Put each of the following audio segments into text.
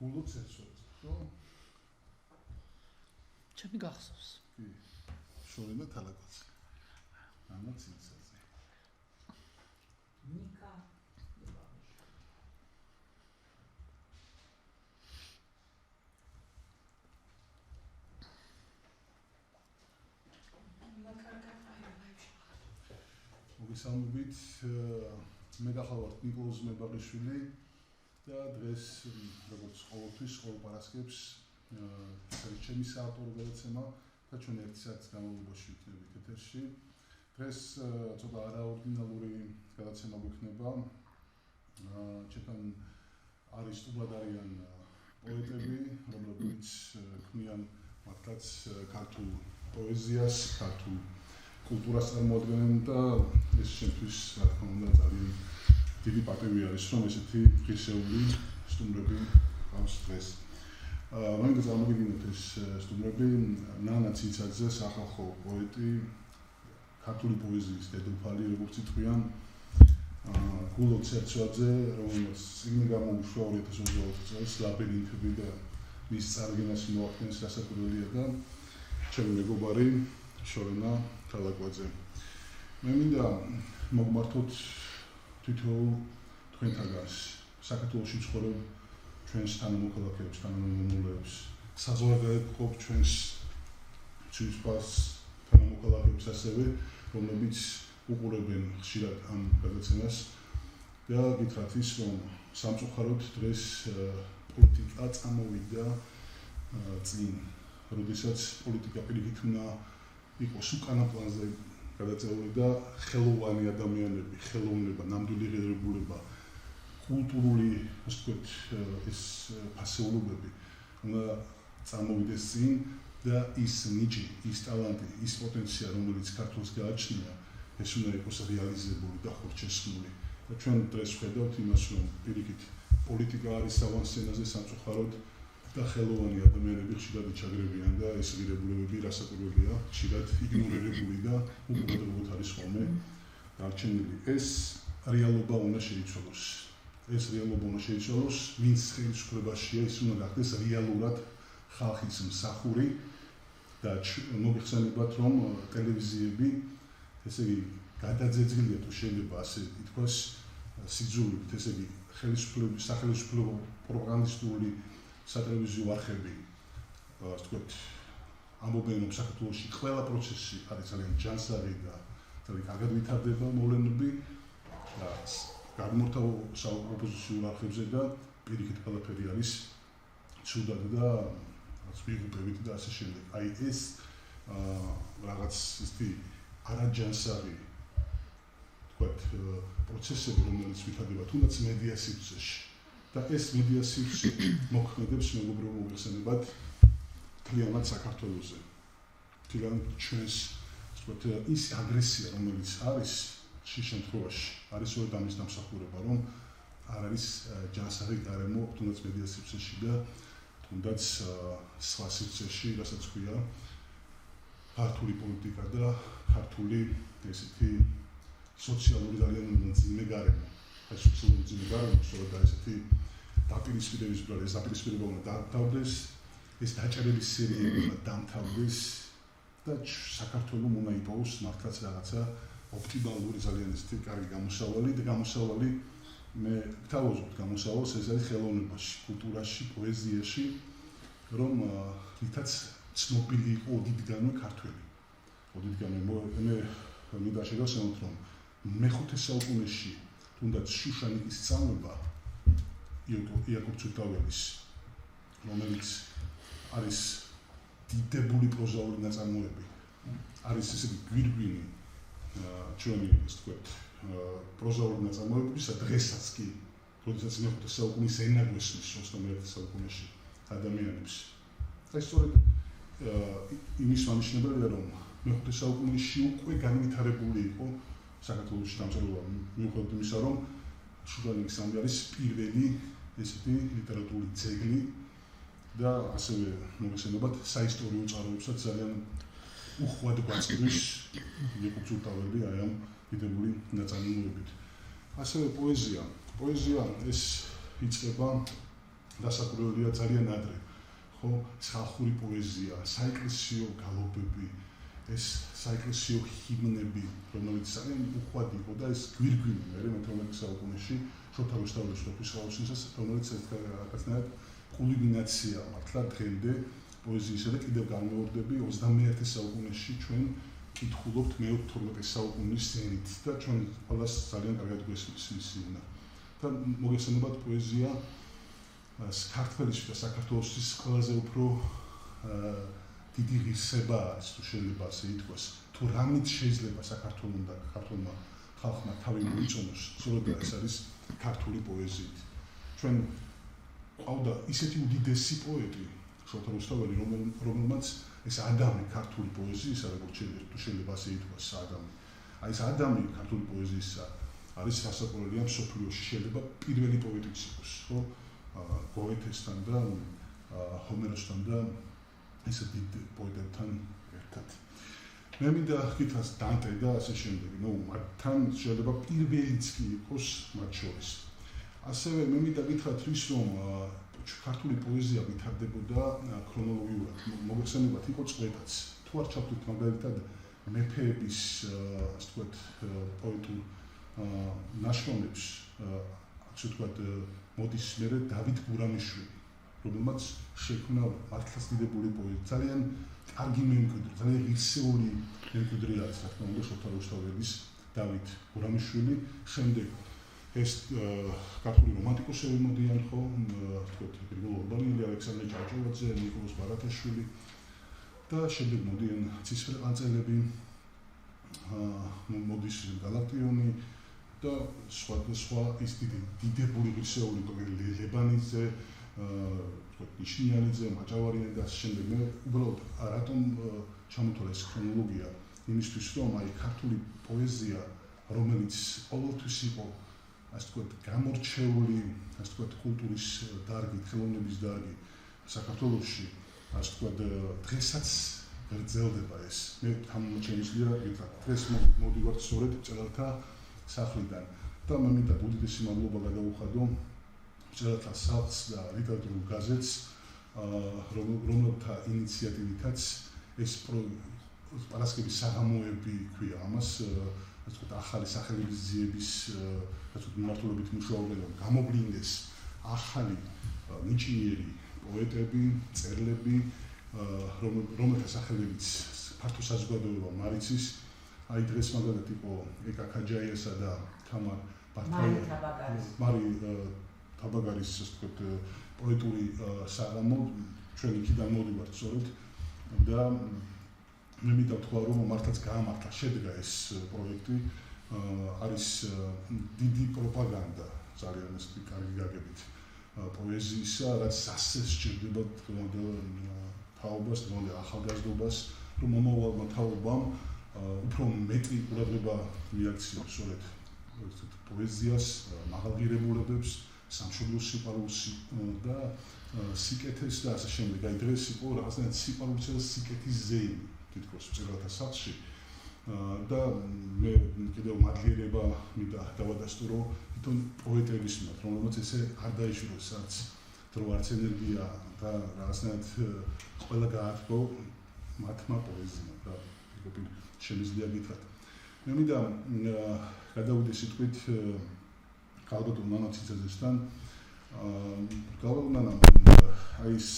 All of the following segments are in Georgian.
გულოც ეცვეთ, ხო? ჩემი გახსოვს. კი. შორენა თალაკოც. ამაც ისაზე. ნიკა მოგესალმებით, მე გახლავართ ნიკოლოზ მებაღიშვილი და დღეს როგორც ყოველთვის ყოველ პარასკევს ეს არის ჩემი საავტორო გადაცემა და ჩვენ 1 საათის განმავლობაში ვიქნებით ეთერში. დღეს ცოტა არაორდინალური გადაცემა გვექნება. ჩვენთან არის სტუმრად არიან პოეტები, რომლებიც ქმნიან მართლაც ქართულ პოეზიას, ქართულ კულტურას წარმოადგენენ და ეს შემთხვევით რა თქმა უნდა ძალიან დიდი პატივი არის, რომ ესეთი ღირსეული სტუმრები ყავს დღეს. მე წარმოგიდგენთ ეს სტუმრები ნანა ციცაძე, სახალხო პოეტი, ქართული პოეზიის დედოფალი, როგორც იტყვიან, გულო ცერცვაძე, რომელიც წიგნი გამოუშვა 2020 წელს ლაბირინთები და მის წარდგენას მოახდენს გასაკვირველია და ჩემი მეგობარი შორენა თალაკვაძე. მე მინდა მოგმართოთ თითოეულ თქვენთაგანს საქართველოში ცხოვრობ ჩვენს თანამოქალაქეებს, თანამემამულეებს, საზოგადოებრივ ჩვენს ცვლილებებს თანამოქალაქეებს ასევე, რომლებიც უყურებენ ხშირად ამ გადაცემას და გითხრათ ის, რომ სამწუხაროდ დღეს პოლიტიკა წამოვიდა წინ, როდესაც პოლიტიკა პირიქით უნდა იყოს უკანა პლანზე გადაწეული და ხელოვანი ადამიანები, ხელოვნება, ნამდვილი ღირებულება, კულტურული, ასე ვთქვათ, ეს ფასეულობები უნდა წამოვიდეს წინ და ის ნიჭი, ის ტალანტი, ის პოტენცია, რომელიც ქართულს გააჩნია, ეს უნდა იყოს რეალიზებული და ხორჩესმული. და ჩვენ დღეს ვხედავთ იმას, რომ პირიქით პოლიტიკა არის ავანსცენაზე სამწუხაროდ და ხელოვანი ადამიანები ხშირად ჩაგრებიან და ეს ღირებულებები რასაკვირველია, ხშირად იგნორირებული და უყურადღებოდ არის ხოლმე დარჩენილი. ეს რეალობა უნდა შეიცვალოს. ეს რეალობა უნდა შეიცვალოს, ვინც ხელისუფლებაშია, ის უნდა გახდეს რეალურად ხალხის მსახური და მოგეხსენებათ, რომ ტელევიზიები, ესე იგი, გადაძეძგილია თუ შეიძლება ასე ითქვას, სიძულვით, ესე იგი, სახელმწიფო პროპაგანდისტული სატელევიზიო არხები, ასე ვთქვათ, ამბობენ, რომ საქართველოში ყველა პროცესი არის ძალიან ჯანსაღი და ძალიან კარგად ვითარდება მოვლენები და გამორთავ ოპოზიციურ არხებზე და პირიქით ყველაფერი არის ცუდად და ვიღუპებით და ასე შემდეგ. აი ეს რაღაც ისეთი არაჯანსაღი ვთქვათ პროცესები, რომელიც ვითარდება თუნდაც მედია სივრცეში. და ეს მედია სივრცე მოქმედებს მეგობრებო მოგეხსენებათ მთლიანად საქართველოზე. მთლიანად ჩვენს ვთქვათ ის აგრესია, რომელიც არის შენ შემთხვევაში არის სწორედ ამის დამსახურება, რომ არ არის ჯანსაღი გარემო თუნდაც მედია სივრცეში და თუნდაც სხვა სივრცეში, რასაც ქვია ქართული პოლიტიკა და ქართული ესეთი სოციალური ძალიან მძიმე გარემო. ეს სოციალური მძიმე გარემო სწორედ ესეთი დაპირისპირების ბრალ, ეს დაპირისპირება უნდა დავდეს, ეს დაჭერების სერიები უნდა დამთავრდეს და საქართველოს უნდა იპოვოს მართლაც რაღაცა ოპტიმალური ძალიან ესეთი კარგი გამოსავალი და გამოსავალი მე გთავაზობთ გამოსავალს ეს არის ხელოვნებაში, კულტურაში, პოეზიაში, რომ ითაც ცნობილი იყო ოდითგანვე ქართველი. ოდითგანვე მე მინდა შეგახსენოთ, რომ მე-5 საუკუნეში თუნდაც შუშანიკის წამება იაკობ ცურთაველის, რომელიც არის დიდებული პროზაული ნაწარმოები, არის ესეთი გვირგვინი ჩვენი ის ვთქვათ პროზაული ნაწარმოებისა დღესაც კი, როდესაც მე-5 საუკუნის ენა გვესმის 21 საუკუნეში ადამიანებს. ეს სწორედ იმის მანიშნებელია, რომ მე-5 საუკუნეში უკვე განვითარებული იყო საქართველოში დამწერლობა, მიუხედავად იმისა, რომ შუშანიკის წამი არის პირველი ესეთი ლიტერატურული ძეგლი და ასევე მოგეხსენებათ საისტორიო წყაროებსაც ძალიან უხვად გვაწვდის იაკობ ცურთაველი აი ამ დიდებული ნაწარმოებით. ასევე პოეზია ეს იწყება დასაკვირველია ძალიან ადრე. ხო, ხალხური პოეზია, საეკლესიო გალობები, ეს საეკლესიო ჰიმნები, რომელიც ძალიან უხვად იყო და ეს გვირგვინი მე-19 საუკუნეში შოთა რუსთაველის ღვთისმშობლისას, რომელიც რაღაცნაირად კულმინაცია მართლა დღემდე პოეზიისა და კიდევ განმეორდები 21 საუკუნეში ჩვენ კითხულობთ მე-12 საუკუნის ზენით და ჩვენ ყველას ძალიან კარგად გვესმის მისი ენა. და მოგესალმებათ პოეზია ქართველის და საქართველოსის ყველაზე უფრო დიდი ღირსება არის, თუ შეიძლება ასე ითქვას. თუ რამით შეიძლება საქართველოს ხალხმა თავი მოიწონოს, სწორედ ეს არის ქართული პოეზიით. ჩვენ ყავდა ისეთი უდიდესი პოეტი, შოთა რუსთაველი, რომელმაც ეს ადამი ქართული პოეზიისა, როგორც თუ შეიძლება ასე ითქვას, ადამი. აი ეს ადამი ქართული პოეზიისა არის სასაკვირველია მსოფლიოში, შეიძლება პირველი პოეტიც იყოს, ხო? გოეთესთან და ჰომეროსთან და ესე დიდ პოეტებთან ერთად. მე მინდა გითხრას დანტე და ასე შემდეგ. მათთან შეიძლება პირველიც კი იყოს მათ შორის. ასევე მე მინდა გითხრათ ის, რომ ქართული პოეზია ვითარდებოდა ქრონოლოგიურად. მოგეხსენებათ, იყო წყვეტაც. თუ არ ჩავთვლით მაგალითად მეფეების, ასე ვთქვათ, პოეტურ ნაშრომებს, ასე ვთქვათ, მოდის მერე დავით გურამიშვილი, რომელმაც შექმნა მართლაც დიდებული პოეტი, ძალიან კარგი მემკვიდრე, ძალიან ღირსეული მემკვიდრე არის, რა თქმა უნდა, შოთა რუსთაველის დავით გურამიშვილი. შემდეგ ეს ქართული რომანტიკოსები მოდიან, ხო, ვთქვათ, გრიგოლ ორბანიელი, ალექსანდრე ჭავჭავაძე, ნიკოლოზ ბარათაშვილი და შემდეგ მოდიან ცისფერყანწელები, მოდის გალაკტიონი და სხვა ის დიდებული ღირსეული ლებანიძე, ნიშნიანიძე, მაჭავარიანი და ასე შემდეგ. მე უბრალოდ რატომ ჩამოთვალა ეს ქრონოლოგია? იმისთვის, რომ აი ქართული პოეზია, რომელიც ყოველთვის იყო, ასე ვთქვათ, გამორჩეული, ასე ვთქვათ, კულტურის დარგი, ხელოვნების დარგი საქართველოში, ასე ვთქვათ, დღესაც გრძელდება ეს. მე თამამოჩენილია, დღეს მოდივართ სწორედ მწერალთა სახლიდან და მე მინდა უდიდესი მადლობა გადავუხადო მწერალთა სახლს და ლიტერატურულ გაზეთს, რომელთა ინიციატივითაც ეს პარასკევის საღამოები ქვია ამას, ასე ვთქვათ, ახალი სახელების ძიების, ასე ვთქვათ, მიმართულებით მუშაობენ, რომ გამოვლინდეს ახალი ნიჭიერი პოეტები, მწერლები, რომელთა სახელებიც ფართო საზოგადოება მარიცის. აი დღეს მაგალითად იყო ეკა ქაჯაიასა და თამარ მარი თაბაგარის, ასე ვთქვათ, პოეტური საღამო, ჩვენ იქიდან მოდივართ სწორედ და მე მინდა ვთქვა, რომ მართლაც გაამართლა, შედგა ეს პროექტი, არის დიდი პროპაგანდა, ძალიან ესეთი კარგი გაგებით პოეზიისა, რაც ასე სჭირდება თაობას, ახალგაზრდობას, რომ მომავალმა თაობამ უფრო მეტი ყურადღება მიაქციოს სწორედ პოეზიას, მაღალღირებულებებს, სამშობლოს სიყვარულს და სიკეთეს და ასე შემდეგ. აი დღეს იყო რაღაცნაირად სიყვარულისა და სიკეთის ზეიმი, თითქოს მწერალთა სახლში და მე კიდევ მადლიერება მინდა დავადასტურო თვითონ პოეტების მიმართ, რომელმაც ესე არ დაიშუროს არც დრო, არც ენერგია და რაღაცნაირად ყველა გაართო მათმა პოეზიამ და შემიძლია გითხრათ. მე მინდა გადავიდე სიტყვით ქალბატონ ნანა ციძაძესთან. ქალბატონ ნანა, აი ეს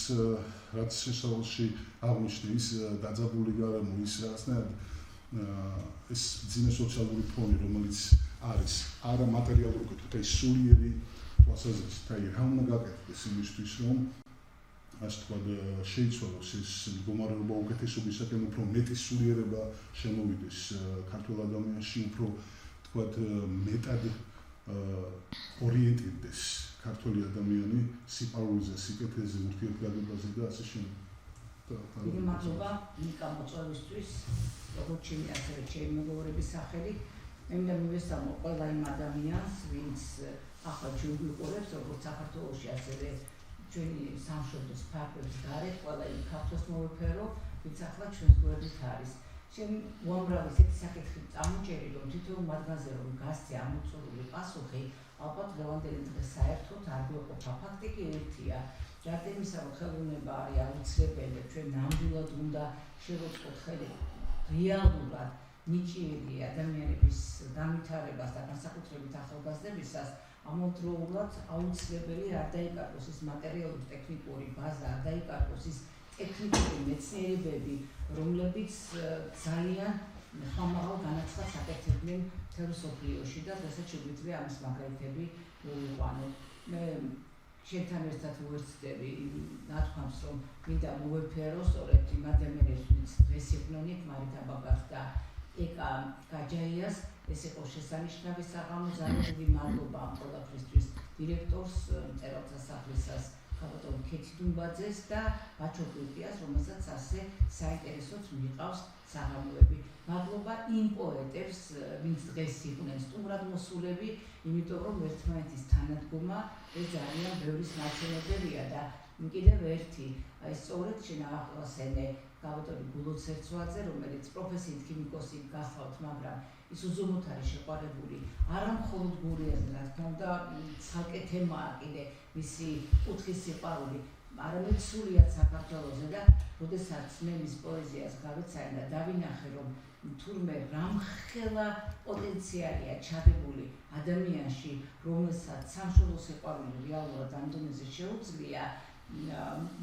რაც შესაძლოა აღმოჩნდა, ის დაძაბული გარემო, ის რაღაცნაირად ეს ძიმე სოციალური ფონი, რომელიც არის არა მატერიალური, თუმცა ის სულიერი თვალსაზრისით, აი რა უნდა გაკეთდეს იმისთვის, რომ ასე ვთქვათ, შეიცვალოს ეს მდგომარეობა უკეთესობისაკენ, უფრო მეტი სულიერება შემოვიდეს ქართულ ადამიანში, უფრო ვთქვათ, მეტად ორიენტირდეს ქართული ადამიანი სიყვარულზე, სიკეთეზე, ურთიერთგაგებაზე და ასე შემდეგ. დიდი მადლობა ნიკა მოწვევისთვის, როგორც ჩემი ასევე ჩემი მეგობრების სახელით. მე მინდა მივესალმო ყველა იმ ადამიანს, ვინც ახლა ჩვენ ვიყურებს, როგორც საქართველოში, ასევე ჩვენი სამშობლოს ფარგლებს გარეთ, ყველა იმ ქართულს მოვეფერო, ვინც ახლა ჩვენს გვერდით არის. ჩემი უამრავი ესეთი საკითხი წამოჭერი, რომ თვითონ მათგანზე რომ გასცე ამოწურული პასუხი, ალბათ დღევანდელი დღეს საერთოდ არ გვეყოფა. ფაქტი კი ერთია. რადგან იმისა, რომ ხელოვნება არის აუცილებელი, ჩვენ ნამდვილად უნდა შევწყოთ ხელი რეალურად ნიჭიერი ადამიანების განვითარებას და განსაკუთრებით ახალგაზრდებისას, ამავდროულად აუცილებელი არ დაიკარგოს ის მატერიალური ტექნიკური ბაზა, არ დაიკარგოს ის ტექნიკური მეცნიერებები, რომლებიც ძალიან ხმამაღალ განაცხადს აკეთებდნენ მთელ მსოფლიოში და დღესაც შეგვიძლია ამის მაგალითები მოვიყვანოთ. მე შენთან ერთად ვუერთდები ნათქვამს, რომ მინდა მოვეფერო სწორედ იმ ადამიანებს, დღეს იყვნენ მარითა ბაბას და ეკა გაჯაიას, ეს იყო შესანიშნავი საღამო, ძალიან დიდი მადლობა ამ ყველაფრისთვის დირექტორს, მწერალთა სახლისას ქალბატონ ქეთი დუმბაძეს და ბაჩო გულტიას, რომელსაც ასე საინტერესოც მიყავს საღამოები. მადლობა იმ პოეტებს, ვინც დღეს იყვნენ სტუმრად მოსულები, იმიტომ რომ ერთმანეთის თანადგომა ეს ძალიან ბევრის ნაცნობებია და კიდევ ერთი, აი სწორედ შენ აღასენე ქალბატონი გულოცერცვაძე, რომელიც პროფესიით ქიმიკოსი გახლავთ, მაგრამ ის უზომოდ არის შეყვარებული არა მხოლოდ გურიაზე, რა თქმა უნდა, ცალკე თემაა კიდე მისი კუთხის სიყვარული, არამედ სულიად საქართველოზე და როდესაც მე მის პოეზიას გავეცანი და დავინახე, რომ თურმე რამხელა პოტენციალია ჩადებული ადამიანში, რომელსაც სამშობლოს სიყვარული რეალურად ამ დონეზე შეუძლია,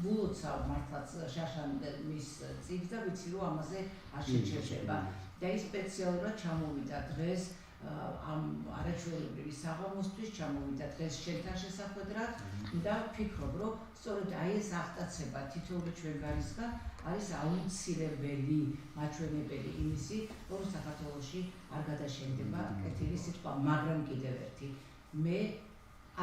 ვულოცავ მართლაც შაშან მის წიგნს და ვიცი, რომ ამაზე არ შეჩერდება. და ის სპეციალურად ჩამოვიდა დღეს ამ არაჩვეულებრივი საღამოსთვის, ჩამოვიდა დღეს შენთან შესახვედრად და ვფიქრობ, რომ სწორედ აი ეს აღტაცება თითოეული ჩვენგანისგან არის აუცილებელი მაჩვენებელი იმისი, რომ საქართველოში არ გადაშენდება კეთილი სიტყვა, მაგრამ კიდევ ერთი, მე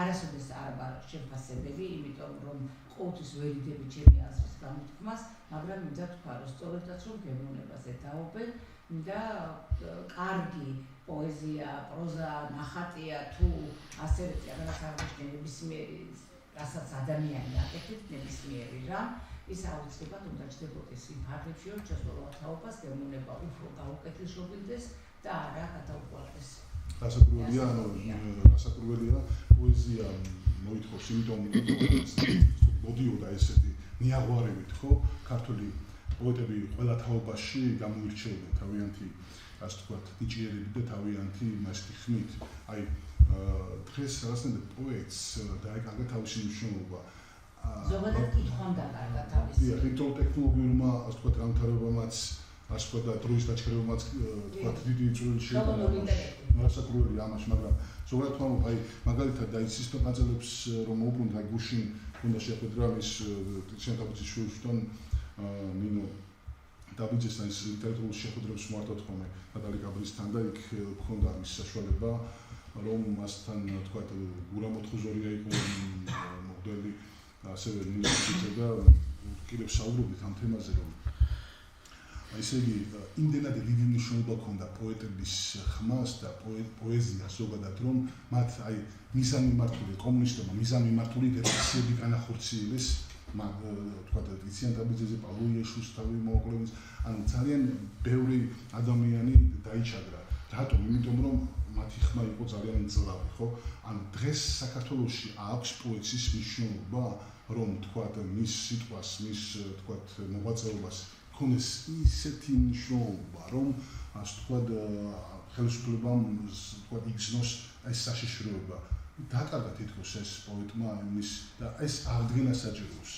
არასოდეს არ ვარ შეფასებელი, იმიტომ რომ ყოველთვის ვერიდები ჩემი აზრის გამოთქმას, მაგრამ მინდა თქვა, რომ სწორედაც რომ გემოვნებაზე დაობენ და კარგი პოეზია, პროზა, ნახატია თუ ასევე რაღაც აღნიშნე ნებისმიერი, რასაც ადამიანი აკეთებს ნებისმიერი რამ, ის აუცილებლად უნდა ჩნდებოდეს იმ ფარგლებში, რომ ჩვენსოლა თაობას გემოვნება უფრო გაუკეთილშობილდეს და არა გადაუყვარდეს. რასაკურველია პოეზია მოითხოვს, იმიტომ მოდიოდა ესეთი ნიაღვარებით, ხო, ქართული პოეტები ყველა თაობაში გამოირჩეოდნენ თავიანთი, ასე ვთქვათ, ნიჭიერებით და თავიანთი მასტი ხმით. აი, დღეს რაღაცნაირად პოეტს დაეკარგა თავისი მნიშვნელობა. ზოგადად კითხვამ დაკარგა თავისი. დიახ, იმიტომ ტექნოლოგიურმა, ასე ვთქვათ, განვითარებამაც, ასე ვთქვათ, და დროის დაჩქერებამაც, ვთქვათ, დიდი წვლილი შეიტანა. რასაკურველია ამაში, მაგრამ ზოგადად თქმა უნდა, აი, მაგალითად აი სისტემ ნაწილებს რომ მოუბრუნდ, აი გუშინ უნდა შეხვედრა მის შენთავაზის შუაშთან ნინო დაბიძესთან ის ლიტერატურულ შეხვედრებს მარტოთ ხოლმე ნატალი კაბლისთან და იქ გქონდა მის საშუალება რომ მასთან თქვა გურა მოთხუზორია იყო მოდელი ასევე ნინოზე და კიდევ საუბრობთ ამ თემაზე რომ აი ესე იგი იმდენად დიდი მნიშვნელობა ჰქონდა პოეტების ხმას და პოეზიას ზოგადად რომ მათ აი მიზანმიმართული კომუნისტებმა მიზანმიმართული რეპრესიები განახორციელეს თქვა ტრიციან დაბიძეზე პავლო იეშუსთავი მოუკლების ანუ ძალიან ბევრი ადამიანი დაიჩაგრა რატომ იმიტომ რომ მათი ხმა იყო ძალიან მძლავრი ხო ანუ დღეს საქართველოში აქვს პოეზიის მნიშვნელობა რომ თქვა მის სიტყვას მის თქვა მოღვაწეობას ქონდეს ისეთი მნიშვნელობა რომ ასე თქვა ხელისუფლებამ თქვა იგზნოს ეს საშიშროება დაკარგა თითქოს ეს პოეტმა იმის და ეს აღდგენა საჭიროებს.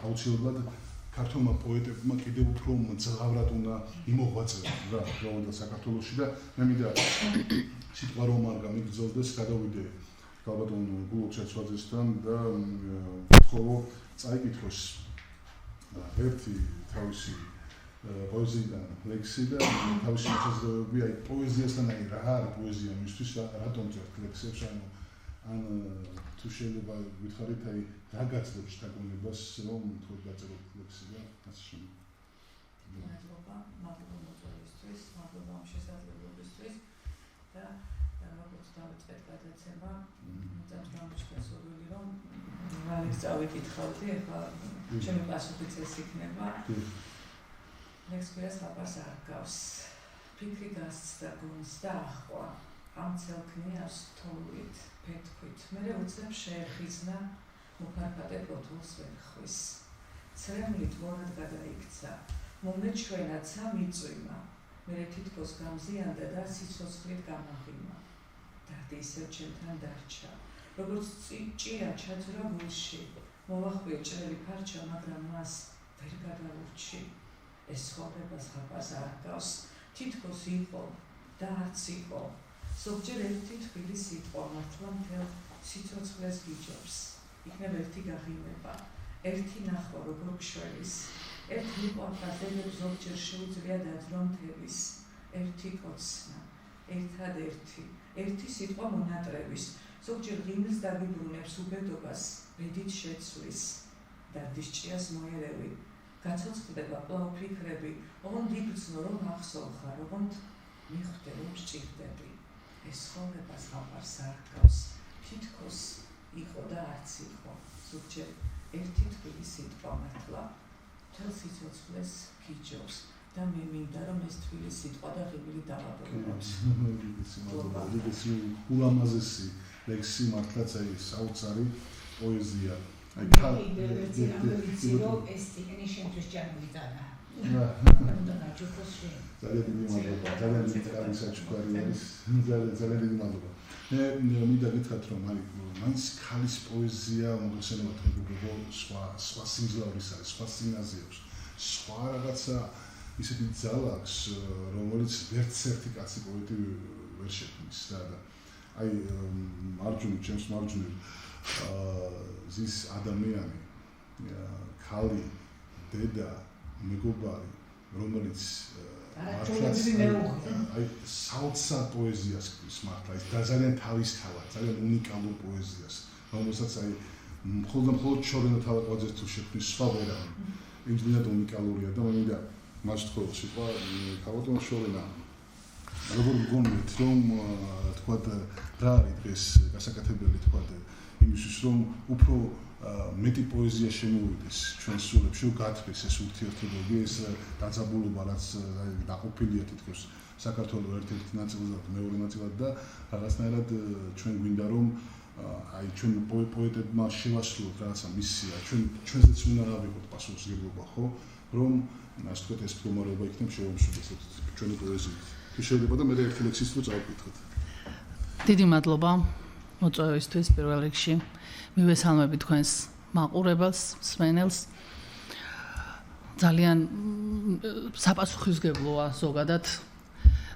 აუცილებლად ქართულმა პოეტებმა კიდევ უფრო მძლავრად უნდა იმოღვაწეონ რა რაოდა საქართველოში და მე მინდა სიტყვა რომ არ გამიგრძელდეს გადავიდე ქალბატონ გულოცერცვაძესთან და ვთხოვო წაიკითხოს ერთი თავისი პოეზიიდან ლექსი და თავისი შესაძლებლობები აი პოეზიასთან აი რა არის პოეზია მისთვის რატომ წერთ ლექსებს ან თუ შეიძლება გითხარით აი რა გაძლევს შთაგონებას რომ თქვენ დაწეროთ ლექსი და ასე შემდეგ. მადლობა მოწვევისთვის, მადლობა ამ შესაძლებლობისთვის და როგორც დავიწყეთ გადაცემა, ძალიან გამოჩნდა რომ რამის წავიკითხავდი, ახლა ჩემი პასუხიც ეს იქნება. ლექსს ლაპარს არ გავს. ფიქრი გასცდა გუნს და ახვა. ამ ცელქნიას თოვლით, ფეთქვით. მე უცებ შეეხიზნა მოფარფატე ბოთლს ვერხვის. ცრემლით მონად გადაიქცა. მომეჩვენაცა მიწვიმა. მე თითქოს გამზიანდა და სიცოცხლით გამაღიმა. დარდი ისევ ჩემთან დარჩა. როგორც ჭია ჩაძვრა გულში. მოვახვიე ჭრელი ფარჩა, მაგრამ მას ვერ გადავურჩი. ეს ცხოვრება ზღაპარს არ ჰგავს, თითქოს იყო და არც იყო. ზოგჯერ ერთი თბილი სიტყვა მართლა მთელ სიცოცხლეს გიჯობს. იქნებ ერთი გაღიმება, ერთი ნახვა როგორ გშველის, ერთ მიყვარხაზელებს ზოგჯერ შეუძლია დაძრა მთების, ერთი კოცნა, ერთადერთი, ერთი სიტყვა მონატრების, ზოგჯერ ღიმილს დაგიბრუნებს უბედობას, ბედით შეცვლის, დარდის ჭიას მოერევი, გაცოცხლდება კვლავ ფიქრები, ოღონდ იგრძნო რომ ახსოვხარ, ოღონდ მიხვდე რომ სჭირდები. ეს ცხოვრება ზღაპარს არ ჰგავს, თითქოს იყო და არც იყო. ზოგჯერ ერთი თბილი სიტყვა მართლა მთელ სიცოცხლეს გიჯობს და მე მინდა რომ ეს თბილი სიტყვა და ღიმილი დავაბოლოს. უდიდესი ულამაზესი ლექსი მართლაც აი საოცარი პოეზია. აი ეს ტიპი შემთხვევით ჯანმრთელია. ძალიან დიდი მადლობა. ძალიან დიდი საჩუქარი არის. ძალიან დიდი მადლობა. მე მინდა გითხრათ რომ მაინც ქალის პოეზია მოგხსენებათ მეგობრებო სხვა სიმძლავრის არის, სხვა სინაზი აქვს, სხვა რაღაცა ისეთი ძალა აქვს, რომელიც ვერც ერთი კაცი პოეტი ვერ შექმნის და აი ჩემს მარჯვნივ ზის ადამიანი, ქალი, დედა, მეგობარი, რომელიც აი საოცარ პოეზიას ქვის მართლა ის ძალიან თავისთავად, ძალიან უნიკალურ პოეზიას, რომელსაც აი მხოლოდ შორენა თავაკვაძეს თუ შექმნის სხვა ვერავინ. იმდენად უნიკალურია და მე მინდა მას თქვა სიტყვა ქალბატონ შორენა. როგორ მგონიათ რომ თქვათ რა არის დღეს გასაკეთებელი თქვათ იმისთვის რომ უფრო მეტი პოეზია შემოვიდეს ჩვენს სულებში, რომ გათხრეს ეს ურთიერთობები, ეს დაძაბულობა, რაც დაყოფილია თითქოს საქართველოს ერთ-ერთი ნაწილად და მეორე ნაწილად და რაღაცნაირად ჩვენ გვინდა რომ აი ჩვენ პოეტებმა შევასრულოთ რაღაცა მისია, ჩვენზეც უნდა გავიყოთ პასუხისმგებლობა, ხო? რომ ასე ვთქვათ ეს მდგომარეობა იქნებ შევამშვიდოთ ჩვენი პოეზიით. თუ შეიძლება და მე ერთი ლექსის რო წავკითხოთ. დიდი მადლობა მოწვევისთვის პირველ რიგში. მივესალმები თქვენს მაყურებელს, მსმენელს. ძალიან საპასუხისმგებლოა ზოგადად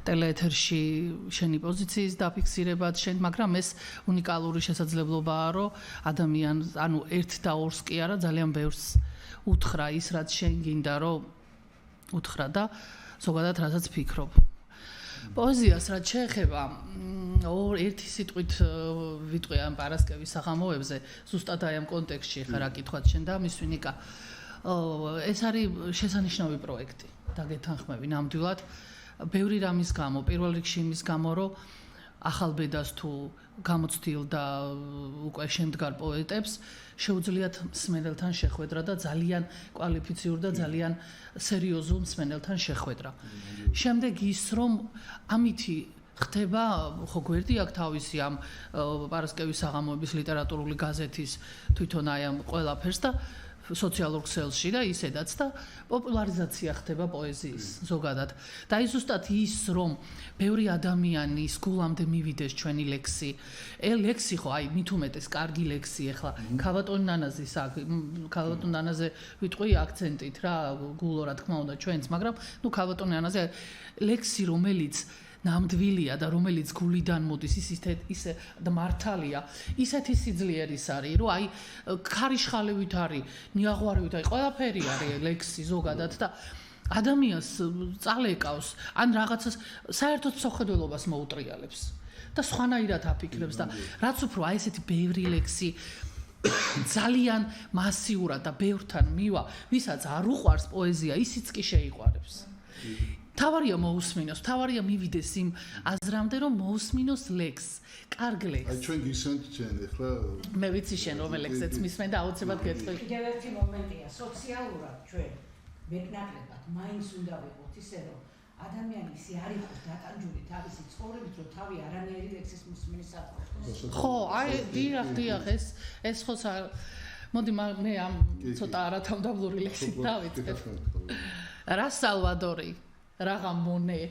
ტელეეთერში შენი პოზიციის დაფიქსირებად, მაგრამ ეს უნიკალური შესაძლებლობაა, რომ ადამიანს, ანუ ერთ და ორს კი არა, ძალიან ბევრს უთხრა ის, რაც შენ გინდა, რომ უთხრა და ზოგადად რასაც ფიქრობ. პოეზიას რაც შეეხება, ერთი სიტყვით ვიტყვი ამ პარასკევის საღამოებზე, ზუსტად აი ამ კონტექსტში ხა რა კითხვათ შენ და მისვინიკა. ეს არის შესანიშნავი პროექტი და გეთანხმები ნამდვილად. ბევრი რამის გამო, პირველ რიგში იმის გამო, რომ ახალ ბედას თუ გამოცდილ და უკვე შემდგარ პოეტებს შეუძლიათ მსმენელთან შეხვედრა და ძალიან კვალიფიციურ და ძალიან სერიოზულ მსმენელთან შეხვედრა. შემდეგ ის რომ ამითი ხდება, ხო გვერდი აქვს თავისი ამ პარასკევის საღამოების ლიტერატურული გაზეთის თვითონ აი ამ ყველაფერს და სოციალურ ქსელში და ისედაც და პოპულარიზაცია ხდება პოეზიის ზოგადად. და ის ზუსტად ის რომ ბევრი ადამიანის გულამდე მივიდეს ჩვენი ლექსი. ლექსი ხო აი მით უმეტეს კარგი ლექსი ახლა ქალბატონ ნანაზის ქალბატონ ნანაზე ვიტყვი აქცენტით რა გულო რა თქმა უნდა ჩვენც, მაგრამ ნუ ქალბატონ ნანაზე ლექსი რომელიც ნამდვილია და რომელიც გულიდან მოდის ისე და მართალია ისეთი სიძლიერის არის რომ აი ქარიშხალივით არის ნიაღვარევით არის ყველაფერი არის ლექსი ზოგადად და ადამიანს წალეკავს ან რაღაცას საერთოდ სოხედელობას მოუტრიალებს და სხვანაირად აფიქრებს და რაც უფრო აი ესეთი ბევრი ლექსი ძალიან მასიურად და ბევრთან მივა ვისაც არ უყვარს პოეზია ისიც კი შეიყვარებს თავარია მოусმინოს, თავარია მივიდეს იმ აზრამდე, რომ მოусმინოს ლექს, კარგ ლექს. აი ჩვენ გისმენთ ჩვენ ახლა მე ვიცი შენ რომ ლექსეც მისმენ და აუცილებლად გეტყვი. კიდევ ერთი მომენტია, სოციალურად ჩვენ მეკნაკლებად მაინც უნდა ვიყოთ ისე რომ ადამიანი ისე არ იყოს დატანჯული თავისი ცხოვრებით, რომ თავი არანაირი ლექსის მოსმენის საფრთხეს. ხო, აი დიახ, ეს ხო მოდი მე ამ ცოტა არათავდაბლური ლექსით დავიწყებ. რა სალვადორი, რაღა მონე,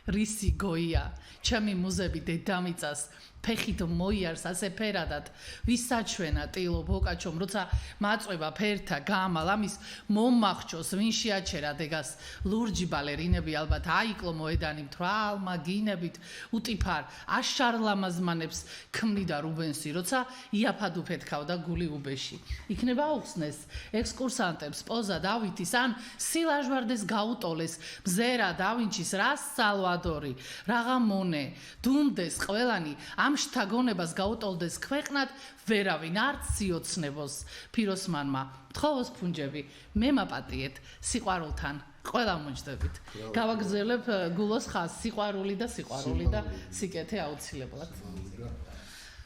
რისი გოია, ჩემი მუზები დედამიწას ფეხით მოიარს ასე ფერადად, ვის საჩვენა ტილო ბოკაჩომ, როცა მაწვება ფერთა გამალ, ამის მომახჩოს, ვინ შეაჩერა დეგას, ლურჯი ბალერინები ალბათ აიკლო მოედანი მთვრალმა გინებით, უტიფარ აშარლამაზმანებს ქმნიდა რუბენსი, როცა იაფად უფეთქავდა გული უბეში. იქნება აუხსნეს ექსკურსანტებს პოზა დავითის ან სილაჟვარდეს გაუტოლეს მზერა დავინჩის რა სალვადორი, რაღა მონე, დუმდეს ყველანი ამ შთაგონებას გაუტოლდეს ქვეყნად ვერავინ არც სიოცნებოს ფიროსმანმა თხოვოს ფუნჯები მე მაპატიეთ სიყვარულთან ყველა მოჯდებით გავაგზავნებ გულოს ხაზს სიყვარული და სიკეთე აუცილებლად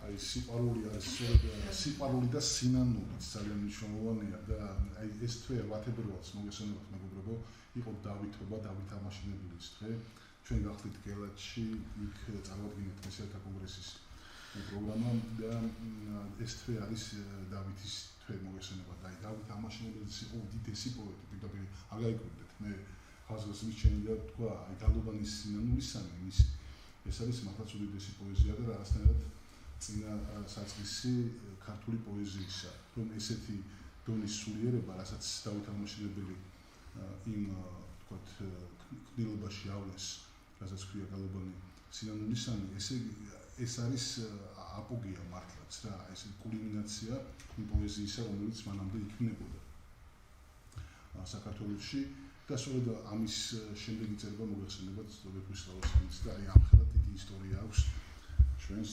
აი სიყვარული და სინანული ძალიან მნიშვნელოვანია და აი ეს თვე 8 ფებრუარს მოგესალმებით მეგობრებო იყო დავითობა დავით ამაშინებლის თვე ჩვენ გახდით გელათში იქ წარვადგინეთ მესერთა კონგრესის პროგრამა და ეს თვე არის დავითის თვე მოგესალმებით და დავით ამაშინებლის იყო უდიდესი პოეტი პირდაპირ არ გაიგებდეთ მე ხაზს მიჩენია თქვა აი გალუბანის სინანულისანი ის ეს არის მართლაც უდიდესი პოეზია და რაღაცნაირად წინა საწყისი ქართული პოეზიისა რომ ესეთი დონის სულიერება რასაც დავით ამაშინებელი იმ თქვათ კნილებაშიავლეს რასაც ქვია გალუბანი სინანულისანი ეს არის აპოგეა მართლაც რა ეს კულმინაცია იმ პოეზიისა რომელიც მანამდე იქმნებოდა საქართველოში და სწორედ ამის შემდეგი წერება მოგეხსენებათ ვეფხისტყაოსანის და აი ამხელად დიდი ისტორია აქვს ჩვენს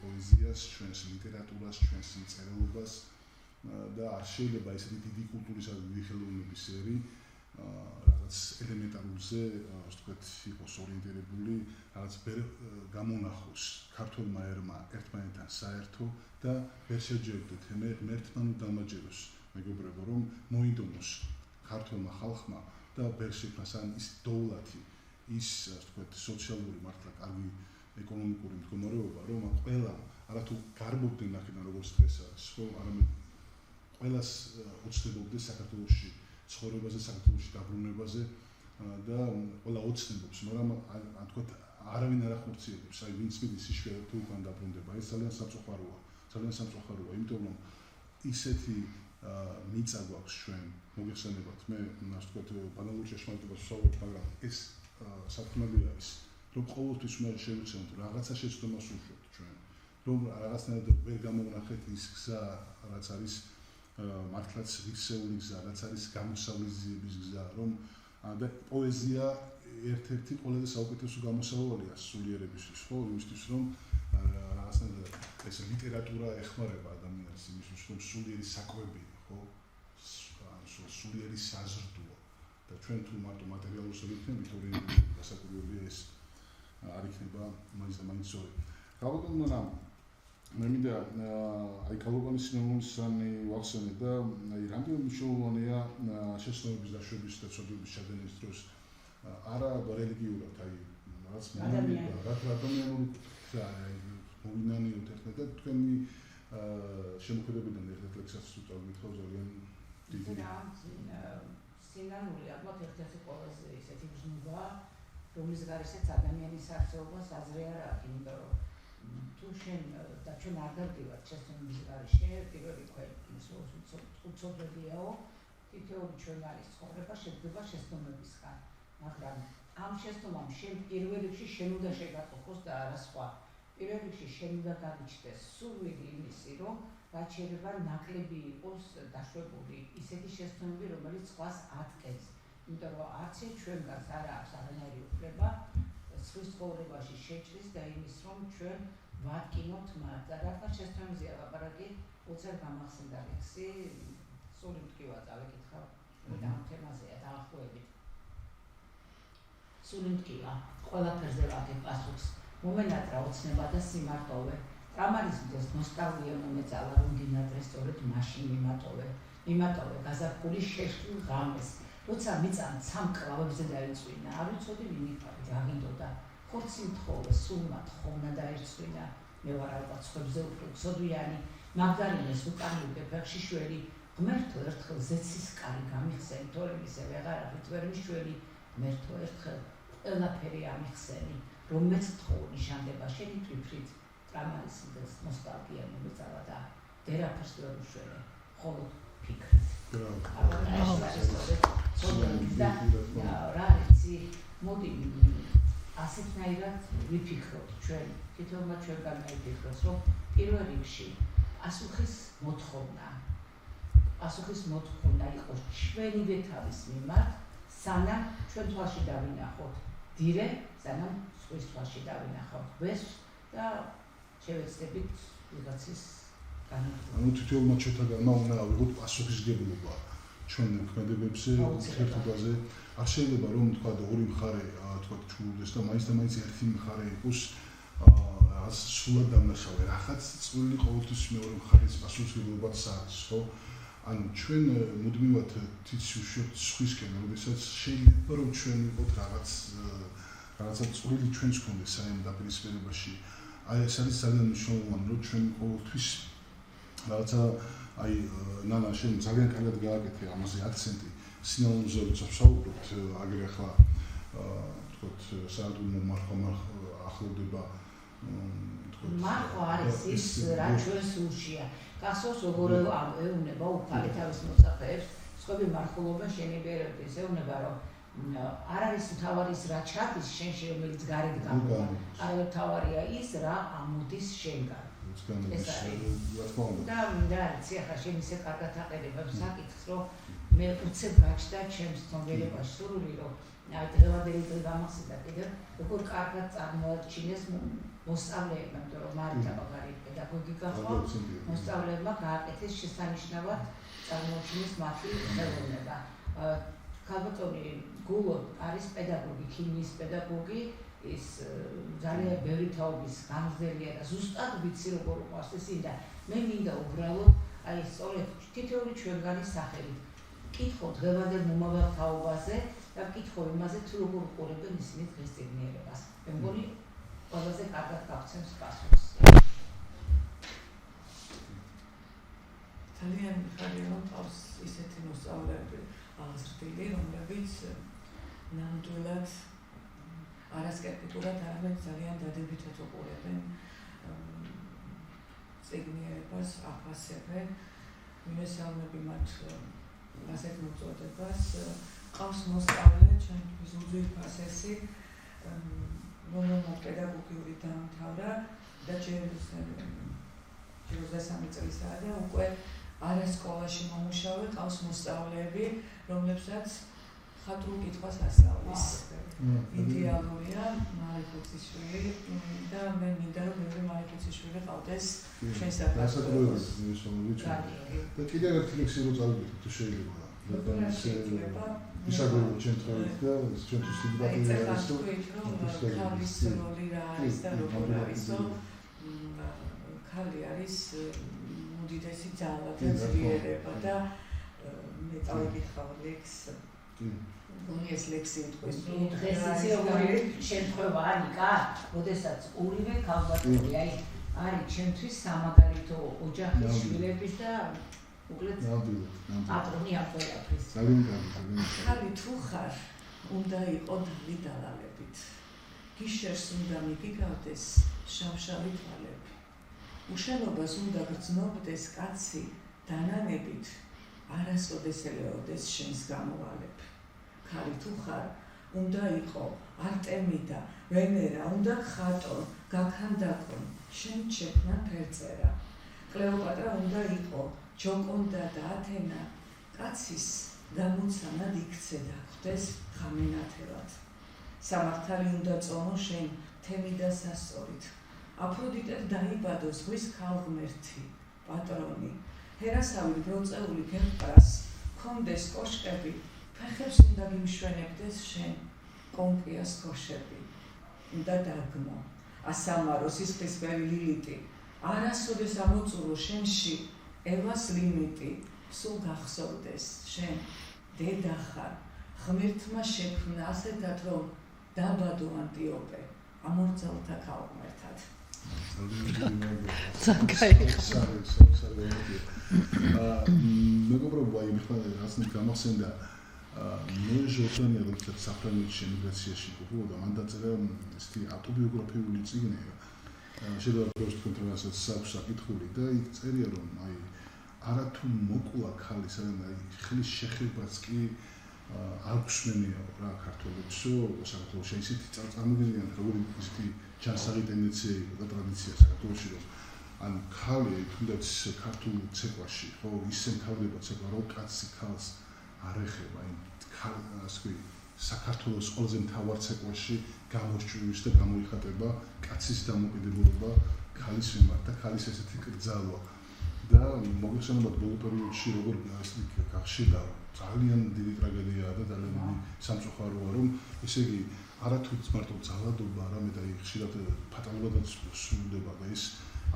პოეზიას, ჩვენს ლიტერატურას, ჩვენს მწერლობას და არ შეიძლება ესეთი დიდი კულტურის და დიდი ხელოვნების ერი რაღაც ელემენტარულზე, ასე ვთქვათ, იყოს ორიენტირებული, რაღაც ვერ გამონახოს ქართულმა ერმა ერთმანეთთან საერთო და ვერ შეჯერდეთ ღმერთმა ნუ დამაჯეროს მეგობრებო რომ მოინდომოს ქართულმა ხალხმა და ვერ შექმნას ან ის დოვლათი, ის ასე ვთქვათ, სოციალური მართლა კარგი ეკონომიკური მდგომარეობა რომ ყველა არათუ გარბობდნენ აქედან როგორც დღეს არის ხო არამედ ყველას ოცნებობდეს საქართველოში ცხოვრებაზე საქართველოში დაბრუნებაზე და ყველა ოცნებობს მაგრამ ან თქვა არავინ არ ახორციელებს აი ვინც მიდის იშვიათად თუ უკან დაბრუნდება ეს ძალიან სამწუხაროა იმიტომ რომ ისეთი მიწა გვაქვს ჩვენ მოგეხსენებათ მე ასე ვთქვათ ბანალურ ჭეშმარიტებას ვსაუბრობ მაგრამ ეს სათქმელი არის რომ ყოველთვის უნდა შევიცნოთ რაღაცა შეცდომას უშვებთ ჩვენ რომ რაღაცნაირად ვერ გამოვნახეთ ის გზა რაც არის მართლაც ვიქცეული გზა რაც არის გამოსავლის გზა რომ და პოეზია ერთ-ერთი ყველაზე საუკეთესო გამოსავალია სულიერებისთვის ხო იმისთვის რომ რაღაცნაირად ეს ლიტერატურა ეხმარება ადამიანს იმისთვის რომ სულიერი საკვები ხო სულიერი საზრდოა და ჩვენ თუ მარტო მატერიალურს ვიქნებით ორიენტირებული გასაკვირველი ეს არ იქნება მაინც და მაინც სწორი. გავაკეთე მაგრამ მე მინდა აი გალუბანის სინანულისანი ვახსენე და აი რამდენი მნიშვნელოვანია შეცდომების დაშვების და ცოდვების ჩადენის დროს არა რელიგიურად აი რაღაც ადამიანური მოვინანიოთ ერთად და თქვენი შემოქმედებიდან ერთ-ერთ ლექსს უწევთ ხო ძალიან დიდი სინანული ალბათ ერთ-ერთი ყველაზე ისეთი გზნობა რომლის გარშეც ადამიანის არსებობას აზრი არ აქვს, იმიტომ რომ თუ შენ და ჩვენ არ დავდივართ შეცდომების გარშე, პირველი უცობრებიაო, თითოეული ჩვენ არის ცხოვრება შედგება შეცდომებისგან, მაგრამ ამ შეცდომამ შენ პირველ რიგში შენ უნდა შეგატყოს და არა სხვა. პირველ რიგში შენ უნდა გამიჩნდეს სურვილი იმისი, რომ რაც შეიძლება ნაკლები იყოს დაშვებული ისეთი შეცდომები, რომელიც სხვას ატკენს. იმიტომ რომ არც ჩვენგანს არ აქვს არანაირი უფლება სხვის ცხოვრებაში შეჭრის და იმის რომ ჩვენ ვატკინოთ მათ და რადგან შეცდომებზეა ლაპარაკი უცებ გამახსენდა ლექსი სული მტკივა წავეკითხავ და ამ თემაზეა დაახლოებით სული მტკივა ყველაფერზე ვაგებ პასუხს მომენატრა ოცნება და სიმარტოვე ტრამარიზმის ნოსტალგია მომეწალა რომ დინადრე სწორედ მაშინ მიმატოვე გაზაფხულის შეშლილ ღამეს როცა მიწან სამ კლავებზე დაიწვინა, არ ვიცოდი ვინ იყავით, აგინდოდა. ხორცი მთხოვე, სულ მათხოვნა დაერწვინა. მე ვარ ალბათ სხვებზე უფრო ცოდვიანი, მაგდალინეს უკან მივდე ფეხში შველი, ღმერთო ერთხელ ზეცის კარი გამიხსენი, თორემ ისე ვეღარაფრით ვერ მიშველი, ღმერთო ერთხელ ყველაფერი ამიხსენი, რომ მეც თხოვ ნიშანდება შენი თვითფრით, ტრამაის მდეს ნოსტალგია მომეწავა და დერაფერს ვერ უშველე, მხოლოდ ფიქრით. რა იცი, მოდი ასეთნაირად ვიფიქროთ ჩვენ, თითოეულმა ჩვენგან მივიფიქროს, რომ პირველ რიგში პასუხის მოთხოვნა იყოს ჩვენივე თავის მიმართ, სანამ ჩვენ თვალში დავინახოთ დირე, სანამ სხვის თვალში დავინახოთ ვესვს და შევეცდებით ვიღაცის განაგრძობა. თითოეულმა ჩვენთაგანმა უნდა ავიღოთ პასუხისმგებლობა ჩვენ მოქმედებებზე, ურთიერთობაზე. არ შეიძლება რომ თქვა ორი მხარე თქვა ჩულდეს და მაინც ერთი მხარე იყოს სულად დამნაშავე. რახაც წვლილი ყოველთვის მეორე მხარის პასუხისმგებლობაც აქვს, ხო? ანუ ჩვენ მუდმივად თითს ვუშვებთ სხვისკენ, როდესაც შეიძლება რომ ჩვენ ვიყოთ რაღაცა წვლილი ჩვენს გქონდეს საერთო დაპირისპირებაში. აი ეს არის ძალიან მნიშვნელოვანი, რომ ჩვენ ყოველთვის რაღაცა აი ნანა შენ ძალიან კარგად გააკეთე ამაზე აქცენტი. სინამდვილეზე როცა ვსაუბრობთ, აგერ ახლა თქოთ საერთოდ მარხვა ახლოვდება მარხვა არის ის რა ჩვენ სულშია. გასოს როგორ ეუნება უფალი თავის მოწაფეებს, სხვები მარხულობა შენებიერებდეს, ეუნება რომ არ არის თავარის რა ჩადის შენში, რომელიც გარეთ გამოვა. არამედ თავარია ის რა ამოდის შენგან. ეს არის. და იცი ახლა შენ ისე კარგად აყენებებს საკითხს, რომ მე უცებ გაჩნდა ჩემს ცნობიერებაში სურვილი, რომ აი დღევანდელი დღე გამახსენდა კიდევ როგორ კარგად წარმოაჩინეს მოსწავლეებმა, იმიტომ რომ მარითა მაგარი პედაგოგიკა ხო, მოსწავლეებმა გააკეთეს შესანიშნავად წარმოაჩინეს მათი ხელოვნება. ქალბატონი გულო არის პედაგოგი, ქიმიის პედაგოგი, ის ძალიან ბევრი თაობის გამგზელია და ზუსტად ვიცი როგორ უყვარს ეს და მე მინდა უბრალოდ აი სწორედ თითოეული ჩვენგანი სახელით კითხო დღევანდელ მომავალ თაობაზე და კითხო იმაზე თუ როგორ უყურებენ ისინი დღეს წიგნიერებას. მე მგონი ყველაზე კარგად გავცემს პასუხს. ძალიან ხარია რომ თავს ისეთი მოსწავლეები აღზრდილი, რომლებიც ნამდვილად არასკეპტიკურად, არამედ ძალიან დადებითად უყურებენ წიგნიერებას, აფასებენ, მივესალმები მათ ასეთ მოწოდებას. ყავს მოსწავლე, ჩემთვის უძვირფასესი, რომელმაც პედაგოგიური დაამთავრა და ჯერ 23 წელიწადია და უკვე არა სკოლაში მომუშავე, ყავს მოსწავლეები, რომლებსაც ხატრულ კითხვას ასწავლის. იდეალურია მარიხუციშვილი და მე მინდა რომ მეორე მარიხუციშვილი ყავდეს ჩვენს საქართველოში. და კიდევ ერთი ლექსი რო წავიდეთ თუ შეიძლება. ისაგრებო ცენტრალით და ჩვენთვის დიდებია არის თუ ქალის როლი რა არის და როგორ არისო ქალი არის უდიდესი ძალა და ძლიერება და მე წავიკითხავ ლექსს ეს ლექსი უთქვეს რომ დღეს ისე როგორი შემთხვევა ანიკა, როდესაც ორივე ქალბატონი არის ჩემთვის სამაგალითო ოჯახის შვილების და უკლედ პატრონი ყველაფრის. ხალი თუ ხარ, უნდა იყო დავიდალალებით. გიშერს უნდა მიგიგავდეს შავშავი თვალები. უშენობას უნდა გრძნობდეს კაცი დანანებით, არასოდეს ელეოდეს შენს გამოვალები. ხალი თუ ხარ, უნდა იყო არტემიდა, ვენერა, უნდა ხატონ, გაქანდაკონ, შენ შექმნა ფერწერა. კლეოპატრა უნდა იყო ჯოკონდა და ათენა, კაცის გამოცანად იქცედა, ხვდეს ხამენათელად. სამართალი უნდა წონო შენ თემი და სასწორით. აფროდიტეთ დაიბადო ზღვის ქალღმერთი, პატრონი. ჰერასავით ბროწეული გემყრას, ქონდეს კოშკები, ფეხებს უნდა გიმშვენებდეს შენ, კონკიას ქოშები. უნდა დაგმო, ასამარო სისხლისფერი ლილიტი, არასოდეს ამოწურო შენში ევას ლიმიტი, სულ გახსოვდეს შენ, დედა ხარ, ღმერთმა შექმნა ასეთად, რომ დაბადო ანტიოპე ამორძალთა ქალმა ერთად. მეგობრებო, აი მხოლოდ რასნი გამახსენდა მე ჟორდანია როცა საფრანგეთში ემიგრაციაში გიყავდა, მან დაწერა ესეთი ავტობიოგრაფიული წიგნი. შედარებით თქვენ რასაც აქვს საკითხული და იქ წერია რომ აი არათუ მოკლა ქალი სანამ აი ხლის შეხებაც კი არ გვსმენია რა ქართველებსო საქართველოში ისეთი წარმოგიდგენთ როგორი ისეთი ჯანსაღი ტენდენცია და ტრადიცია საქართველოში რომ ან ქალი თუნდაც ქართულ ცეკვაში ხო ისე მთავრდება ცეკვა რომ კაცი ქალს არ ეხება აი ასე საქართველოს ყველაზე მთავარ ცეკვაში გამორჩევის და გამოიხატება კაცის დამოკიდებულება ქალის მიმართ და ქალის ესეთი კრძალვა და მოგესალმებით ბოლო პერიოდში როგორ ასეთი გახშიდა ძალიან დიდი ტრაგედიაა და ძალიან დიდი სამწუხაროა რომ ესე იგი არათუ მარტო ძალადობა არამედ აი ხშირად ფატალობადაც სრულდება და ეს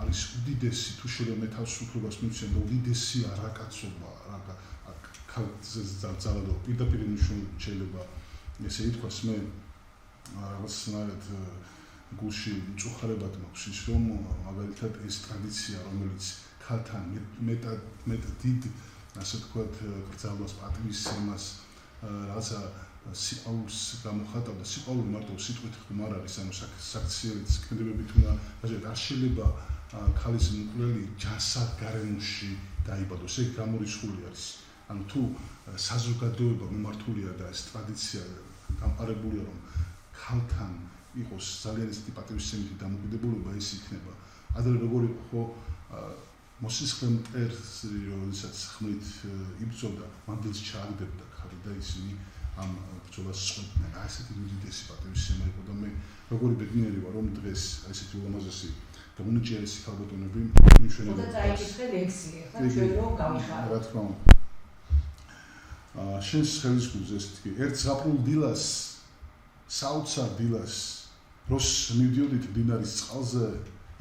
არის უდიდესი თუ შეიძლება მე თავს უფლებას მივცემ და უდიდესი არაკაცობა რა ქალს ძალადობა პირდაპირ შეიძლება ესე ითქვას მე რაღაცნაირად გულში მწუხარებად მაქვს ის რომ მაგალითად ეს ტრადიცია რომელიც ქალთან მეტად დიდ ასე ვთქვათ გრძალვას პატივისცემას რაღაცა სიყვარულს გამოხატავდა სიყვარული მარტო სიტყვით ხომ არ არის ანუ საქციელით ქმედებებით უნდა არ შეიძლება ქალის მკვლელი ჯანსაღ გარემოში დაიბადოს ეგ გამორიცხული არის ანუ თუ საზოგადოება მიმართულია და ეს ტრადიცია გამყარებულია რომ ქალთან იყოს ძალიან ისეთი პატივისცემითი დამოკიდებულება ის იქნება ადრე როგორი ხო მოსისხლე მტერს როდესაც ხმით იბრძოდა მანდილს ჩააგდებდა ქალი და ისინი ამ ბრძოლას სწყვეტდნენ ასეთი უდიდესი პატივისცემა იყო და მე როგორი ბედნიერი ვარ რომ დღეს ესეთი ულამაზესი და უნიჭიერესი ქალბატონები მშვენივრად და დაიკითხე ლექსი ხა ჩვენ რო გავიხარო რა თქმა უნდა შენს ხელის გულზე ესეთი ერთ ზაფხულ დილას საოცარ დილას როს მივდიოდით დინარის წყალზე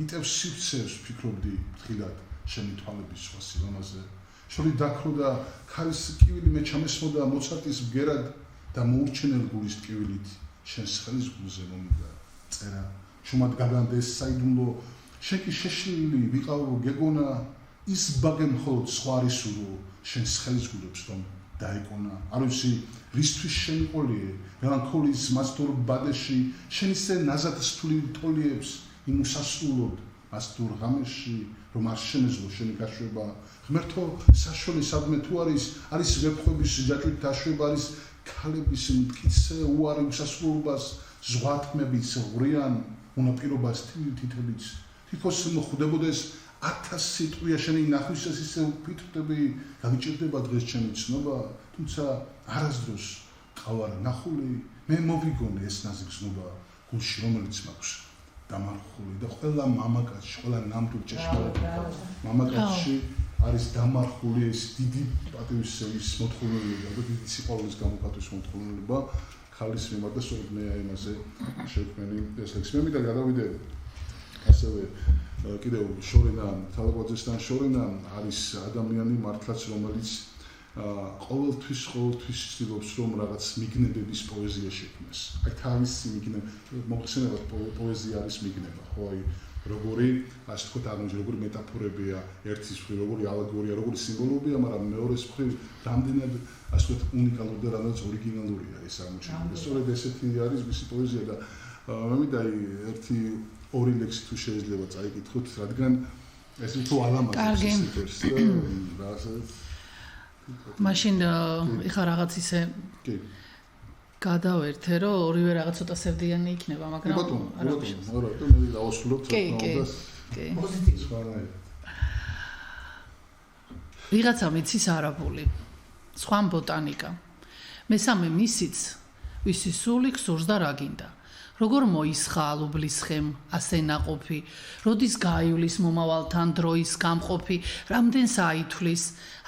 იტევს სივრცეს ვფიქრობდი ფრთხილად შენი თვალების სხვა სილამაზე შორი დაქრო და ქალის ტკივილი მე ჩამესმოდა მოცარტის ბგერად და მოურჩენელ გულის ტკივილით შენს ხელის გულზე მომიგა წერა შუმად გაგანდეს საიდუმლო შენ კი შეშლილი ვიყავ გეგონა ის ბაგე მხოლოდ სხვა არის ურო შენს ხელის გულებს რომ დაეკონა არ ვიცი რისთვის შენიყოლიე მელანქოლიის მასტურ ბადეში შენ ისე ნაზად სთული თოლიებს იმ უსასრულოდ ასტურ ღამეში რომ არ შემეძლო შენი გაშვება ღმერთო საშოლი სადმე თუ არის ვეფხვების ჯაჭვით დაშვება არის ქალების მტკიცე უარი უსასრულობას ზღვათმების ღვრიან უნაპირობას თითებით თითქოს მოხვდებოდეს 1000 სიტყვია შენი ნახვისას ისე ვფიქრდები გამიჭირდება დღეს ჩემი ცნობა თუმცა არასდროს ყავარ ნახული მე მოვიგონე ეს ნაზიგზნობა გულში რომელიც მაქვს დამარხული და ყველა მამაკაცში ყველა ნამდვილ ჭეშმარიტ მამაკაცში არის დამარხული ეს დიდი პატივისცემის მოთხოვნილება და დიდი სიყვარულის გამოხატვის მოთხოვნილება ქალის მიმართ და სწორედ მე აი ამაზე შევქმნი ეს ლექსი მე მინდა გადავიდე ასევე კიდევ შორენა თალაკვაძესთან შორენა არის ადამიანი მართლაც რომელიც ყოველთვის ცდილობს რომ რაღაც მიგნებების პოეზია შექმნას. აი თავისი მოხსენება პოეზია არის მიგნება, ხო აი როგორი ასე ვთქვათ აღმოჩნდა როგორი მეტაფორებია ერთის მხრივ როგორი ალეგორია როგორი სიმბოლოებია, მაგრამ მეორეს მხრივ რამდენად ასე ვთქვათ უნიკალური და რამდენად ორიგინალურია ეს აღმოჩენა. სწორედ ესეთი არის მისი პოეზია და მე მინდა აი ერთი ორი ლექსი თუ შეიძლება წაიკითხოთ, რადგან ეს უფრო ალამაზებს ეს და რასაც მაშინ ეხა რაღაც ისე გადავერთე რომ ორივე რაღაც ცოტა სევდიანი იქნება მაგრამ არა მე დავასრულებ თქოს პოზიტივი ვიღაცა მიცის არაბული სხვა ბოტანიკა მესამე მისიც ვისი სული ქსურს და რა გინდა როგორ მოისხა ალუბლის ხემ ასე ნაყოფი როდის გაივლის მომავალთან დროის გამყოფი რამდენს აითვლის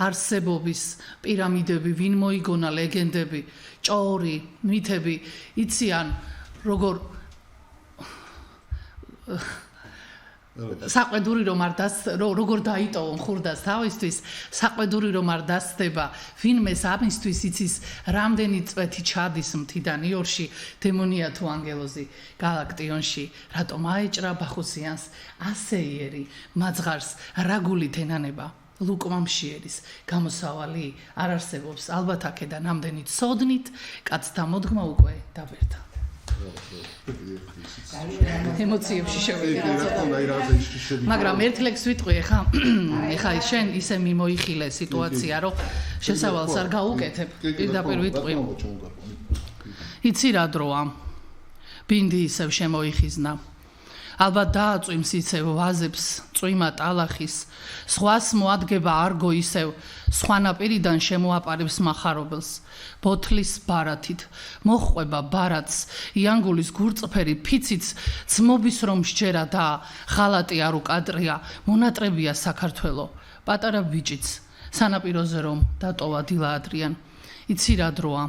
არსებობის პირამიდები ვინ მოიგონა ლეგენდები ჭორი მითები იციან როგორ საყვედური რომ არ როგორ დაიტოვო მხურდას თავისთვის საყვედური რომ არ დასდება ვინმეს ამისთვის იცის რამდენი წვეთი ჩადის მთიდან იორში დემონია თუ ანგელოზი გალაქტიონში რატომ აეჭრა ბახუსიანს ასე იერი მაძღარს რა გულით ენანება ლუკმამშიერის გამოსავალი არ არსებობს ალბათ აქედან ამდენი ცოდნით კაცთა მოდგმა უკვე დაბერდა ემოციებში შევიდე მაგრამ ერთ ლექს ვიტყვი ეხა შენ ისე მიმოიხილე სიტუაცია რომ შესავალს არ გაუკეთებ პირდაპირ ვიტყვი იცი რა დროა ბინდი ისევ შემოიხიზნა ალბათ დააწვიმს ისევ ვაზებს წვიმა ტალახის სხვას მოადგება არგო ისევ სხვანაპირიდან შემოაპარებს מחარობელს ბოთლის ბარათით მოხვება ბარათს იანგულის გურწფერი ფიციც ძმობის რომ შეერა და ხალატი არ უკადრია მონატრებია საქართველო პატარა ბიჭიც სანაპიროზე რომ დატოვა დილა ადრიან იცი რა დროა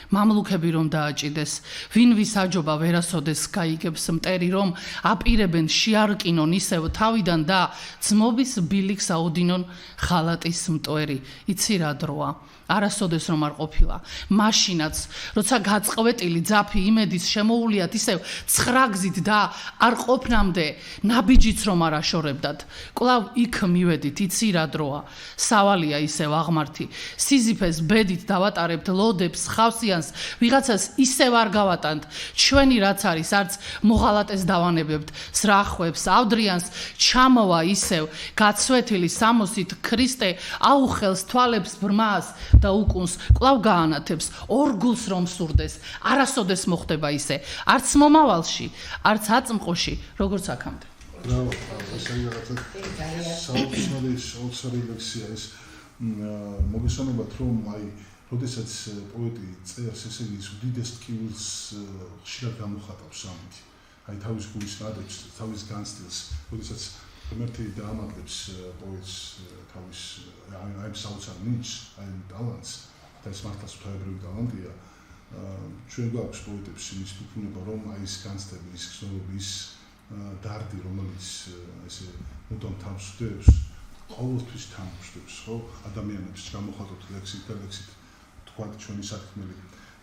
მამლუქები რომ დააჭიდეს ვინ ვის აჯობა ვერასოდეს გაიგებს მტერი რომ აპირებენ შეარკინონ ისევ თავიდან და ძმობის ბილიქს აუდინონ ხალატის მტვერი იცი რა დროა არასოდეს რომ არ ყოფილა მაშინაც როცა გაწყვეტილი ძაფი იმედის შემოულიათ ისევ ცხრაგზით და არ ყოფნამდე ნაბიჯიც რომ არ აშორებდათ კვლავ იქ მივედით იცი რა დროა სავალია ისევ აღმართი სიზიფეს ბედით დავატარებთ ლოდებს ხავსიანს ვიღაცას ისევ არ გავატანთ ჩვენი რაც არის არც მოღალატეს დავანებებთ ზრახვებს ავდრიანს ჩამოვა ისევ გაცვეთილი სამოსით ქრისტე აუხელს თვალებს ბრმას და უკუნს კვლავ გაანათებს ორ გულს რომ სურდეს არასოდეს მოხდება ისე არც მომავალში არც აწმყოში როგორც აქამდე ბრავო ესე რაღაცა საოცარი ლექსია ეს მოგესალმებათ რომ აი როდესაც პოეტი წერს ესე იგი უდიდეს ტკივილს ხშირად გამოხატავს ამით აი თავის გულის ნადებს თავის განცდილს როდესაც ღმერთი დაამატებს პოეტს თავის აი საოცარ ნიჭს აი ტალანტს და ეს მართლაც ღვთაებრივი ტალანტია ჩვენ გვაქვს პოეტებს იმის ფუფუნება რომ აი ეს განცდები ის გზნობები ის დარდი რომელიც ესე მუდამ თავს ხვდებს ყოველთვის თავს ხვდებს ხო ადამიანებს გამოხატოთ ლექსით და ლექსით თქვათ ჩვენი საქმელი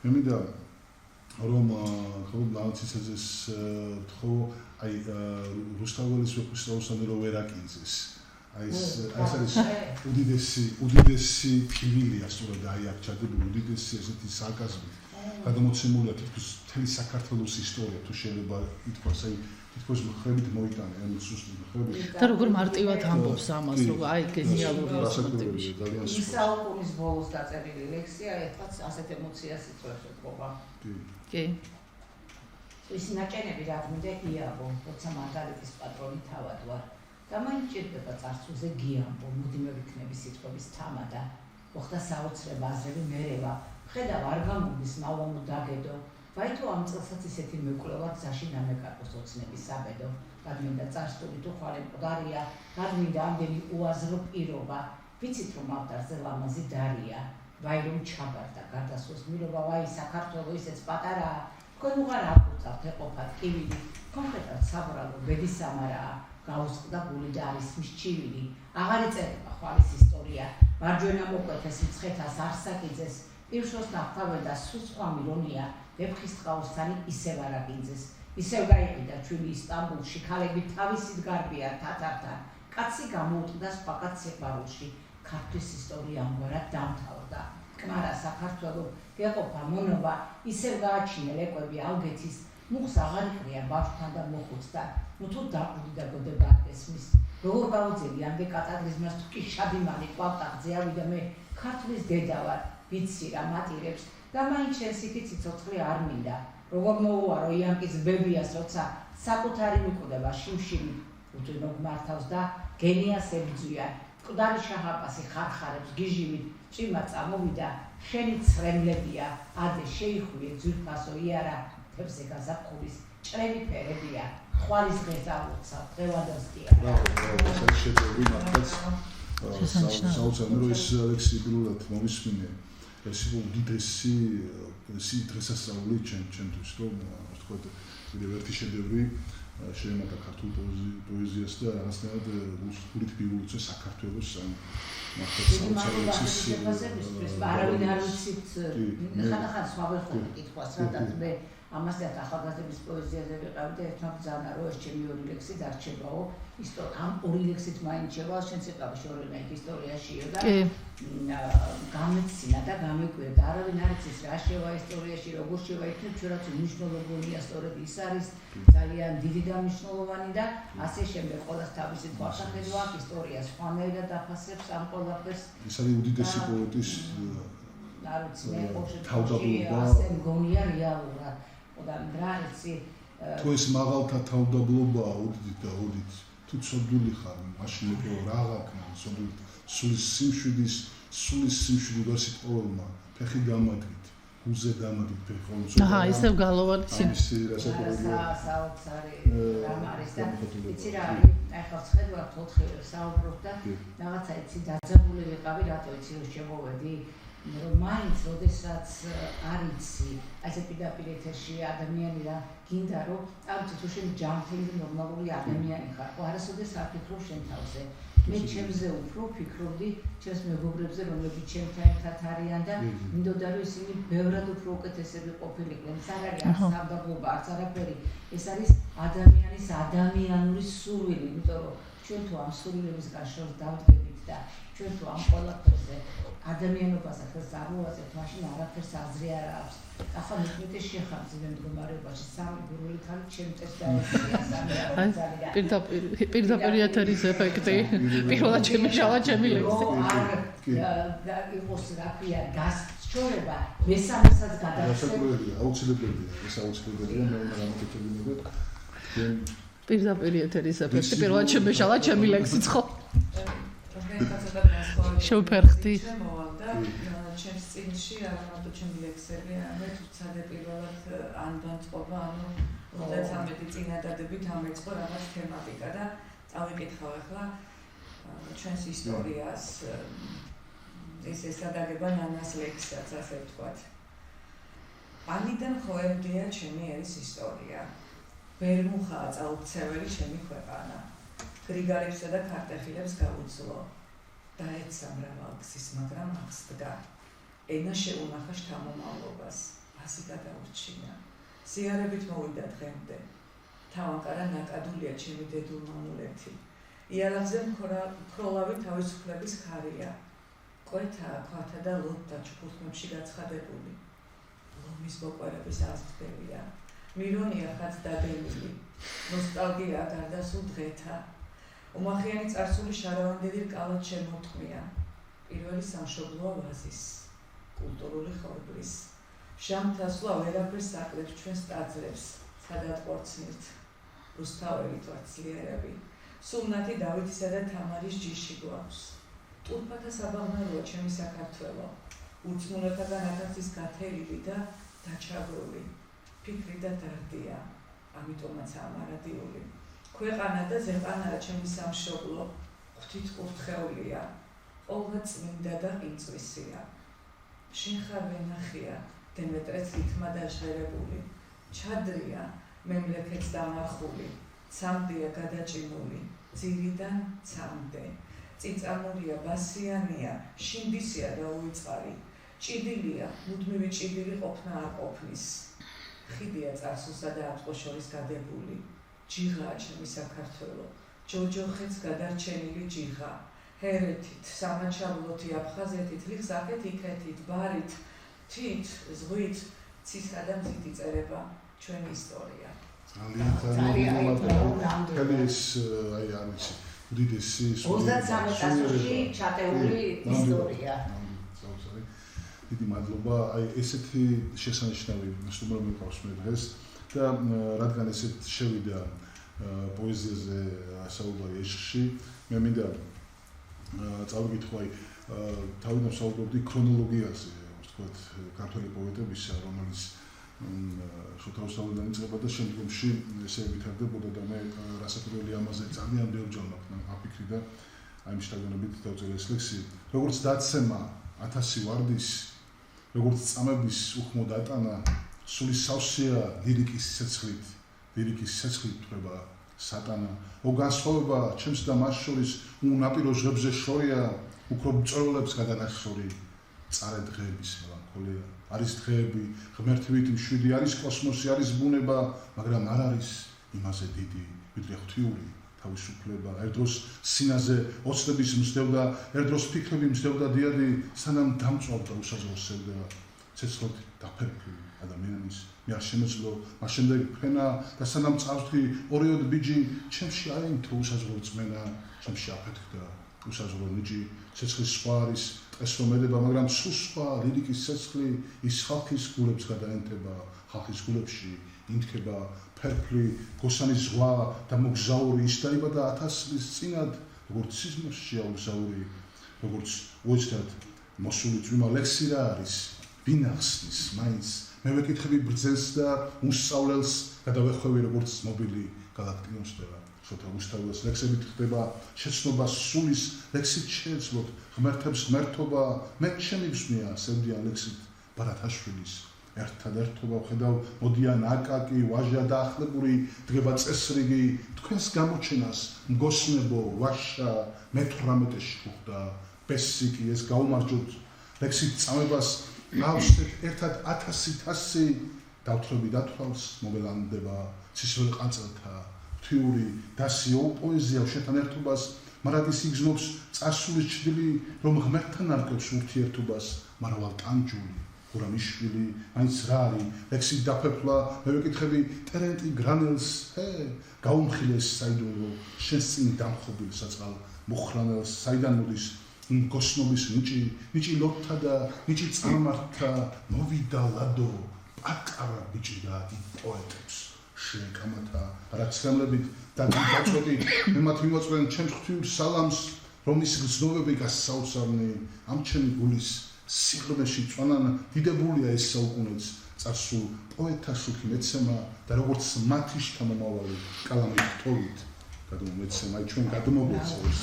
მე მინდა რომ ხო ლაუცისეს ხო აი რუსთაველის ვეფხისტყაოსანი რო ვერაკინძეს აი ეს არის უდიდესი ტკივილია სწორედ აი აქ ჩადებული უდიდესი ესეთი სარკაზმი გადამოცემულია თითქოს მთელი საქართველოს ისტორია თუ შეიძლება ითქვას აი თითქოს ხრებით მოიტანე ან სუსტი ხრებით და როგორ მარტივად ამბობს ამას რომ აი გენიალური რასაკვირველია ძალიან ის საუკუნის ბოლოს დაწერილი ლექსია ერთად ასეთ ემოციას იწვევს ეთქობა კი ის ნაჭენები რა მინდა იაბო როცა მაგალითის პატრონი თავად ვარ და მაინც ჭირდება წარსულზე გიამბო მოდი მე ვიქნები სიტყვების თამადა მოხდა საოცრება აზრები მერევა ხედავ არ გამოდის მალვამო დაგედო ვაი თუ ამ წელსაც ისეთი მეკვლევა გზაში დამეკარგოს ოცნების საბედო გადმინდა წარსული თუ ხვალე მყდარია გადმინდა ამდენი უაზრო პირობა ვიცით რომ ავდარზე ლამაზი დარია ვაი რომ ჩაბარდა გარდასვლის მილობა ვაი საქართველო ისეც პატარაა თქვენ უღარ აკუწავთ ეყოფათ კივილი კონკრეტად საბრალო ბედის სამარაა გაუსყდა გული და არის მსჩივილი აღარ ეწერება ხვალის ისტორია მარჯვენა მოკვეთეს მცხეთას არსაკიძეს პირშოს დახტავე და სხვა მირონია ვეფხისტყაოსანი ისევ არაგინძეს ისევ გაიყიდა ჩვილი ისტანბულში ქალები თავისით გარბიან თათართან კაცი გამოუტყდა სხვა კაცს სიყვარულში ქართლის ისტორია ამგვარად დამთავრდა კმარა საქართველო გეყოფა მონობა ისევ გააჩინა ლეკვები ალგეთის მუხს აღარ იყრია ბავშვთან და მოხუცთან ნუ თუ დაყუდი და გოდება ესმის როგორ გავუძელი ამდე კატაკლიზმას თუ კი შადიმანი ყვავტახზე ავიდა მე ქართლის დედა ვარ ვიცი რა მატირებს და მაინც შენ სიტი ციცოცხლე არ მინდა როგორ მოუარო იანკის ბებიას როცა საკუთარი მიკვდება შიმშიმი უთუნო მართავს და გენიას ებძვია მკვდარი შაჰაპასი ხარხარებს გიჟიმით ჭიმა წამოვიდა შენი ცრემლებია ადე შეიხვიე ძვირფასო იარა თებზე გაზაფხულის ჭრელი ფერებია ხვალის ღერძალოცა დღევანდელსკია საოცარი რომ ეს ლექსი პირველად მომისმინე ეს უდიდესი დღესასწაული ჩემთვის რომ ვთქვათ კიდევ ერთი შედევრი შეემატა ქართულ პოეზიას და რაღაცნაირად გულით მიულოცე საქართველოს ან მართლაც საოცრების არავინ არ ვიცით ხანდახან სხვა ვერხოთ კითხვას რადგან მე ამასთან ახალგაზრდების პოეზიაზე ვიყავდი და ერთმა ბრძანა რომ ეს ჩემი ორი ლექსი დარჩებაო ამ ორი ლექსით მაინც შევალ შენ სიტყვაში ორი ლექსი ისტორიაშიო და გამეცინა და გამეკვირა და არავინ არ იცის რა შევა ისტორიაში როგორ შევა იქნებ ჩვენ რაც მნიშვნელოვანია სწორედ ის არის ძალიან დიდი და მნიშვნელოვანი და ასე შემდეგ ყოველს თავისი თვალსაჩინო აქვს ისტორიას სხვანაირად დაფასებს ამ ყველაფერს ეს არის უდიდესი პოეტის არ ვიცი მე თავდაბლობა ასე მგონია რეალურად და დრაიცი თუ ეს მაღალთა თავდაბლობაა უდიდით და უდით თუ ცოდული ხარ მაშინ მე რაღა ქნა ცოდული სულის სიმშვიდის ვერსიტყოლმა ფეხი გამადით უზე გამადით ფეხი ხოლმე აჰა ისევ გალოვანი სიმშვიდი რასაკვირველია საოცარი რამ არის და იცი რა ახლა ხედავთ 4 საუბრობ და რაღაცა იცი დაძაბული ვიყავი რატო იცი რომ შემოვედი რომ მაინც როდესაც არიცი ასე პირდაპირ ეთერში ადამიანი რა გინდა რომ ამით თუ შენ ჯანმრთელი ნორმალური ადამიანი ხარ ხო არასოდეს არ ფიქრობ შენ თავზე მე ჩემზე უფრო ვფიქრობდი ჩემს მეგობრებზე რომლებიც ჩემთან ერთად არიან და მინდოდა რომ ისინი ბევრად უფრო უკეთესები ყოფილიყვნენ ეს არ არის სამდაბლობა არც არაფერი ეს არის ადამიანის ადამიანური სურვილი იმიტომ რომ ჩვენ თუ ამ სურვილებისგან შორს დავდგებით და ჩვენ თუ ამ ყველაფერზე ადამიანობას ახალს აღუვაზეთ, მაშინ არაფერს აზრი არ აქვს. ახლა მეტი შეხამძიმე მდგომარეობაში სამი გურული ხარ ჩემთვის და პირდაპირ ეთერის ეფექტი. პირველად შემეშალა ჩემი ლექსი. და იყოს რა ქვია გასწორება მესამესაც გადავწყვეტ. აუცილებელია, ეს აუცილებელია, მე უნდა გამოგეთებინებოდ. პირდაპირ ეთერის ეფექტი პირველად შემეშალა ჩემი ლექსიც ხო? შევფერხდი ჩემს წინში არამარტო ჩემი ლექსები, არამედ უცადე პირველად ანბანწყობა, ანუ 33 წინადადებით ამეწყო რაღაც თემატიკა და წავიკითხავ ახლა ჩვენს ისტორიას ეს სადაგება ნანას ლექსსაც ასე ვთქვათ. ანიდან ხოემდია ჩემი ერის ისტორია. ვერ მუხაა წაუქცეველი ჩემი ქვეყანა. გრიგალებსა და ქარტეხილებს გაუძლო. დაეცა მრავალგზის, მაგრამ აღსდგა. ენა შეუნახა შთამომავლობას, ასე გადაურჩინა. ზიარებით მოვიდა დღემდე. თავანკარა ნაკადულია ჩემი დედულმამულეთი. იალაღზე მქროლავი თავისუფლების ხარია. კვეთა, ქვათა და ლოდთა ჩუქურთმებში გაცხადებული. ლომის მოყვარების აზრდებია. მირონია ხაც დადებული. ნოსტალგია გარდასულ დღეთა. უმახიანი წარსული შარავანდელი რკალად შემოტყმია. პირველი სამშობლოა ვაზის, კულტურული ხორბლის. ჟამთასვლა ვერაფერს აკლებს ჩვენს ტაძრებს, სადაც ყორცნით. რუსთაველი თვალწლიერები. სულნათი დავითისა და თამარის ჯიში გვაქვს. ტურფათა საბაღნაროა ჩემი საქართველო. ურწმუნოთაგან ათასის გათელილი და დაჩაგრული. ფიქრი და დარდია, ამიტომაც ამარადიული. ქვეყანა და ზეყანაა ჩემი სამშობლო, ღვთით კურთხეულია, ყოვლა წმინდა და ყინწვისია. შენ ხარ ვენახია, დემეტრეც რითმა დაჟღერებული, ჩადრია, მემლექეც დამარხული, ცამდია გადაჭიმული, ძირიდან ცამდე. წიწამურია, ბასიანია, შინდისია და უიწყარი, ჭიდილია, მუდმივი ჭიდილი ყოფნა არ ყოფნის. ხიდია წარსულსა და აწყვო შორის გადებული. ჯიღაა ჩემი საქართველო, ჯოჯოხეთს გადარჩენილი ჯიღა. ჰერეთით, სამაჩაბლოთი, აფხაზეთით, რიხსახეთ იქეთით, ბარით, თით, ზღვით, ცისა და მზით იწერება ჩვენი ისტორია. ძალიან ეს აი არის უდიდესი 33 წუთში ჩატეული ისტორია. დიდი მადლობა. აი ესეთი შესანიშნავი სტუმრები გვყავს მე დღეს და რადგან ესეთ შევიდა პოეზიაზე საუბარი ეშში, მე მინდა წავიკითხო აი თავიდან საუბრობდი ქრონოლოგიაზე, ვთქვათ, ქართველი პოეტებისა, რომელიც შოთაუსავლიდან იწყება და შემდგომში ესე ვითარდებოდა და მე რასაკვირველი ამაზე ძალიან ბევრჯერ აფიქრი და აი ამ შთაგონებით დავწერე ეს ლექსი. როგორც დაცემა 1000 ვარდის, როგორც წამების უხმო დატანა, სული სავსეა ლირიკის ცეცხლით ლირიკის სეცხლით თვრება სატანა. განსხვავება ჩემს და მას შორის უნაპირო ჟღებზე შორია უფრო მწვერვალებს გადანახშორი წარე დღეების მელანქოლია. არის დღეები, ღმერთივით მშვიდი, არის კოსმოსი, არის ბუნება, მაგრამ არ არის იმაზე დიდი, ვიდრე ღვთიური თავისუფლება. ერთ დროს სინაზე ოცნების მსდევდა, ერთ დროს ფიქრები მსდევდა დიადი, სანამ დამწვავდა უსაზღვრო სევდა. ცეცხლით დაფერფლი ადამიანის მე არ შემეძლო, მას შემდეგ ფენა და სანამ წავთი ორიოდ ბიჯი, ჩემში აიმთო უსაზღვრო წმენა, ჩემში აფეთქდა უსაზღვრო ნიჭი, ცეცხლის სხვა არის ეს რომ ედება, მაგრამ სულ სხვა ლირიკის ცეცხლი ის ხალხის გულებს გადაენთება, ხალხის გულებში ინთქება ფერფლი, გოსანის ზღვა და მოგზაური ის დაიბადა 1000 წლის წინად, როგორც სიზმრშია უსაური, როგორც უეცრად მოსული წვიმა ლექსი რა არის, ვინ ახსნის მაინც მე ვეკითხები ბრძენს და უსწავლელს გადავეხვევი როგორც მობილი გალაქტინოსდება. შოთა უსწავლელს ლექსებით ხდება შეცნობა სულის ლექსით შეეძლოთ ღმერთებს ღმერთობა მე ჩემი ვსმია სევდიან ლექსით ბარათაშვილის ერთადერთობა ვხედავ მოდიან აკაკი ვაჟა და ახლებური დგება წესრიგი თქვენს გამოჩენას მგოსნებო ვაშა მე-18-ში ხუხდა ბესიკი ეს გაუმარჯოთ ლექსით წამებას გავშეთ ერთად 1000 დავთრები დათვალს მოგელანდება ცისრელ ყანწელთა თიური დასიო პოეზია შეთან ერთობას მარადის იგზნობს წარსულის ჩრდილი რომ ღმერთთან არკვევს ურთიერთობას მარვალ ტანჯული გურამიშვილი მაინც რა არის ლექსით დაფეფლა მე ვეკითხები ტერენტი გრანელს გაუმხილეს საიდუმლო შენს წინ დამხობილ საწყალ მუხრანელს საიდან მოდის გოსნობის ნიჭი ლოთა და ნიჭი წარმართა მოვიდა ლადო პატარა ბიჭი და პოეტებს შეკამათა რაცემლებით და დაწყვეტი მე მათ მიმოწვენ ჩემს ღვთიურ სალამს რომ ის გზნობები გასაოცარნი ამ ჩემი გულის სიღრმეში წვანან დიდებულია ეს საუკუნეც წარსულ პოეტთა შუქი მეცემა და როგორც მათი შთამომავალი კალამით თოვით გადმომეცემა ჩვენ გადმოგვეცეს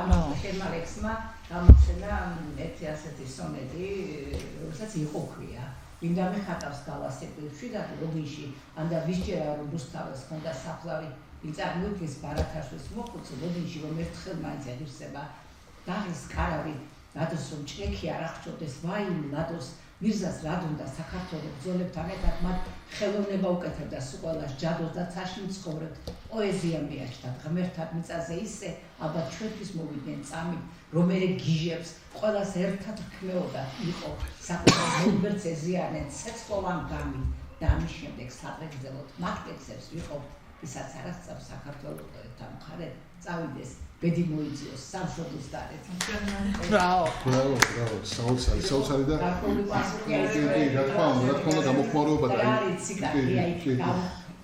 ამ ლექსმა გამოჩენა ერთი ასეთი სონეტი რომელსაც იყო ქვია ვინდა მეხატავს გალასეკვებში და რობიში ანდა ვისჯერა რომ რუსთავის ხონდა საფლავი ვინ წარმოიქმნის ბარათაშვილის მოხუცი რობიში რომ ერთხელ მაინც ედირსება დაღის კარავი რადოს რომ ჭექი არ აღჭოდეს ვაიმ ლადოს მირზას რადონდა საქართველოს ბრძოლებთან ერთად მათ ხელოვნება უკეთებდა სულ ჯადოს და ცაში მცხოვრებთ პოეზია მიაჩნდა ღმერთად მიწაზე ისე ალბათ ჩვენთვის მოვიდნენ წამი რომ ერე გიჟებს ყველას ერთად რქმეოდა იყო საკუთარ მოგბერts ეზიანენ ცეცხლოვან გამი და ამის შემდეგ სატრეგზელოთ მათ ტექსტებს ვიყავთ ისაც არასწავს საქართველოს და მხარეთ წავიდეს ბედი მოიწიოს სამშობლოს დარეთ ბრავო საოცარი და რა თქმა უნდა გამოხმაურება და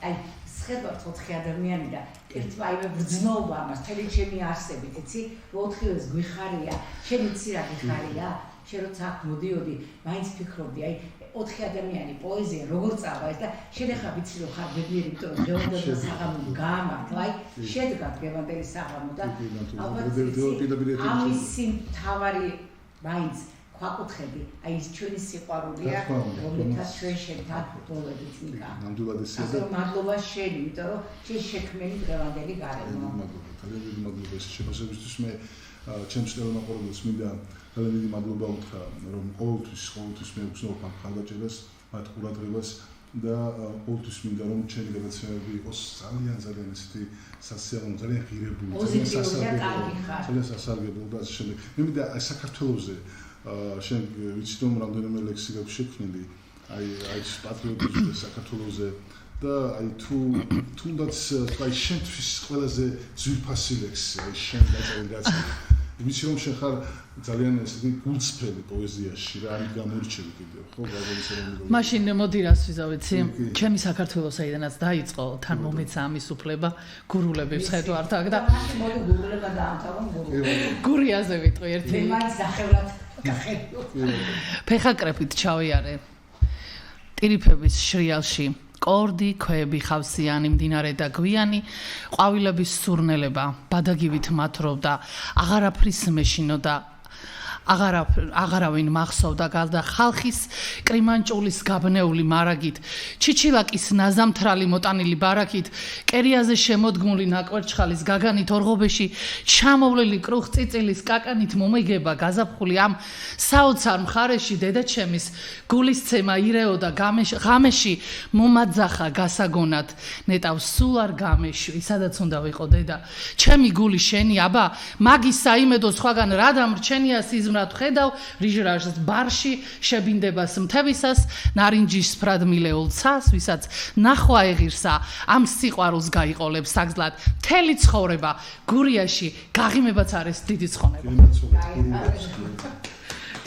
აი სხედავთ 4 ადამიანი და ერთმა აივე ბრძნობა ამას თელი ჩემი არსებით იცი 4-ის გვიხარია ჩემი ცირა გიხარია შენ როცა აქ მოდიოდი მაინც ფიქრობდი აი 4 ადამიანი პოეზია როგორ წავა ეს და შენ ახლა ვიცი რომ ხარ ბედნიერი იმიტომ რომ გეონდელი საღამო გაამართლა აი შედგა გევანდელი საღამო და ალბათ ამისი თავარი მაინც ქვაკუთხედი აი ეს ჩვენი სიყვარულია რომელთაც ჩვენ შენთან ბოლოდით ნიკა ნამდვილად ესეა და მადლობა შენ იმიტომ რომ შენ შექმნილი გევანდელი გარემო მადლობა ეს შეფასებისთვის მე ჩემს ტელემოყურებელს მინდა ძალიან მადლობა უთხრა რომ ყოველთვის მე ვგზნობ ამ ხალხაჭერას მათ ყურადღებას და ყოველთვის მინდა რომ ჩემი გადაცემები იყოს ძალიან ესეთი სასიამოვნო ძალიან ღირებული ძალიან სასარგებლო და ასე შემდეგ მე მინდა საქართველოზე შენ ვიცი რომ რამდენიმე ლექსი გაქვს შექმნილი აი პატრიოტიზმზე საქართველოზე და აი თუნდაც აი შენთვის ყველაზე ძვირფასი ლექსი აი შენ დაწერილი ვიცი რომ შენ ხარ ძალიან ესეთი გულწრფელი პოეზიაში რა არის გამორჩევი კიდევ ხო გაგონცერები მაშინ მოდი რას ვიზავიცი ჩემი საქართველოს საიდანაც დაიწყო თან მომეცა ამის უფლება გურულებებს ხედავთ აქ და მოდი გურულება დაამთავრონ გურიაზე ვიტყვი ერთი მე მაინც ნახევრად გახედო ფეხაკრეფით ჩავიარე ტირიფების შრიალში კორდი, ქვები, ხავსიანი, მდინარე და გვიანი, ყვავილების სურნელება, ბადაგივით მათრობდა, აღარაფრის მეშინოდა, აღარავინ მახსოვდა გარდა ხალხის კრიმანჭულის გაბნეული მარაგით, ჩიჩილაკის ნაზამთრალი მოტანილი ბარაქით, კერიაზე შემოდგმული ნაკვერჩხალის გაგანით ორღობეში ჩამოვლილი კრუხწიწილის კაკანით მომიგება გაზაფხული ამ საოცარ მხარეში დედაჩემის გულისცემა ირეოდა ღამეში მომაძახა გასაგონად ნეტავს სულ არ გამეშვი სადაც უნდა ვიყო დედა ჩემი გული შენი აბა მაგის საიმედო სხვაგან რა დამრჩენია სიზმრად ხედავ რიჟრაჟს ბარში შებინდებას მთებისას ნარინჯის ფრად მილეულ ცას ვისაც ნახვა ეღირსა ამ სიყვარულს გაიყოლებს საგზლად მთელი ცხოვრება გურიაში გაღიმებაც არის დიდი ცხონება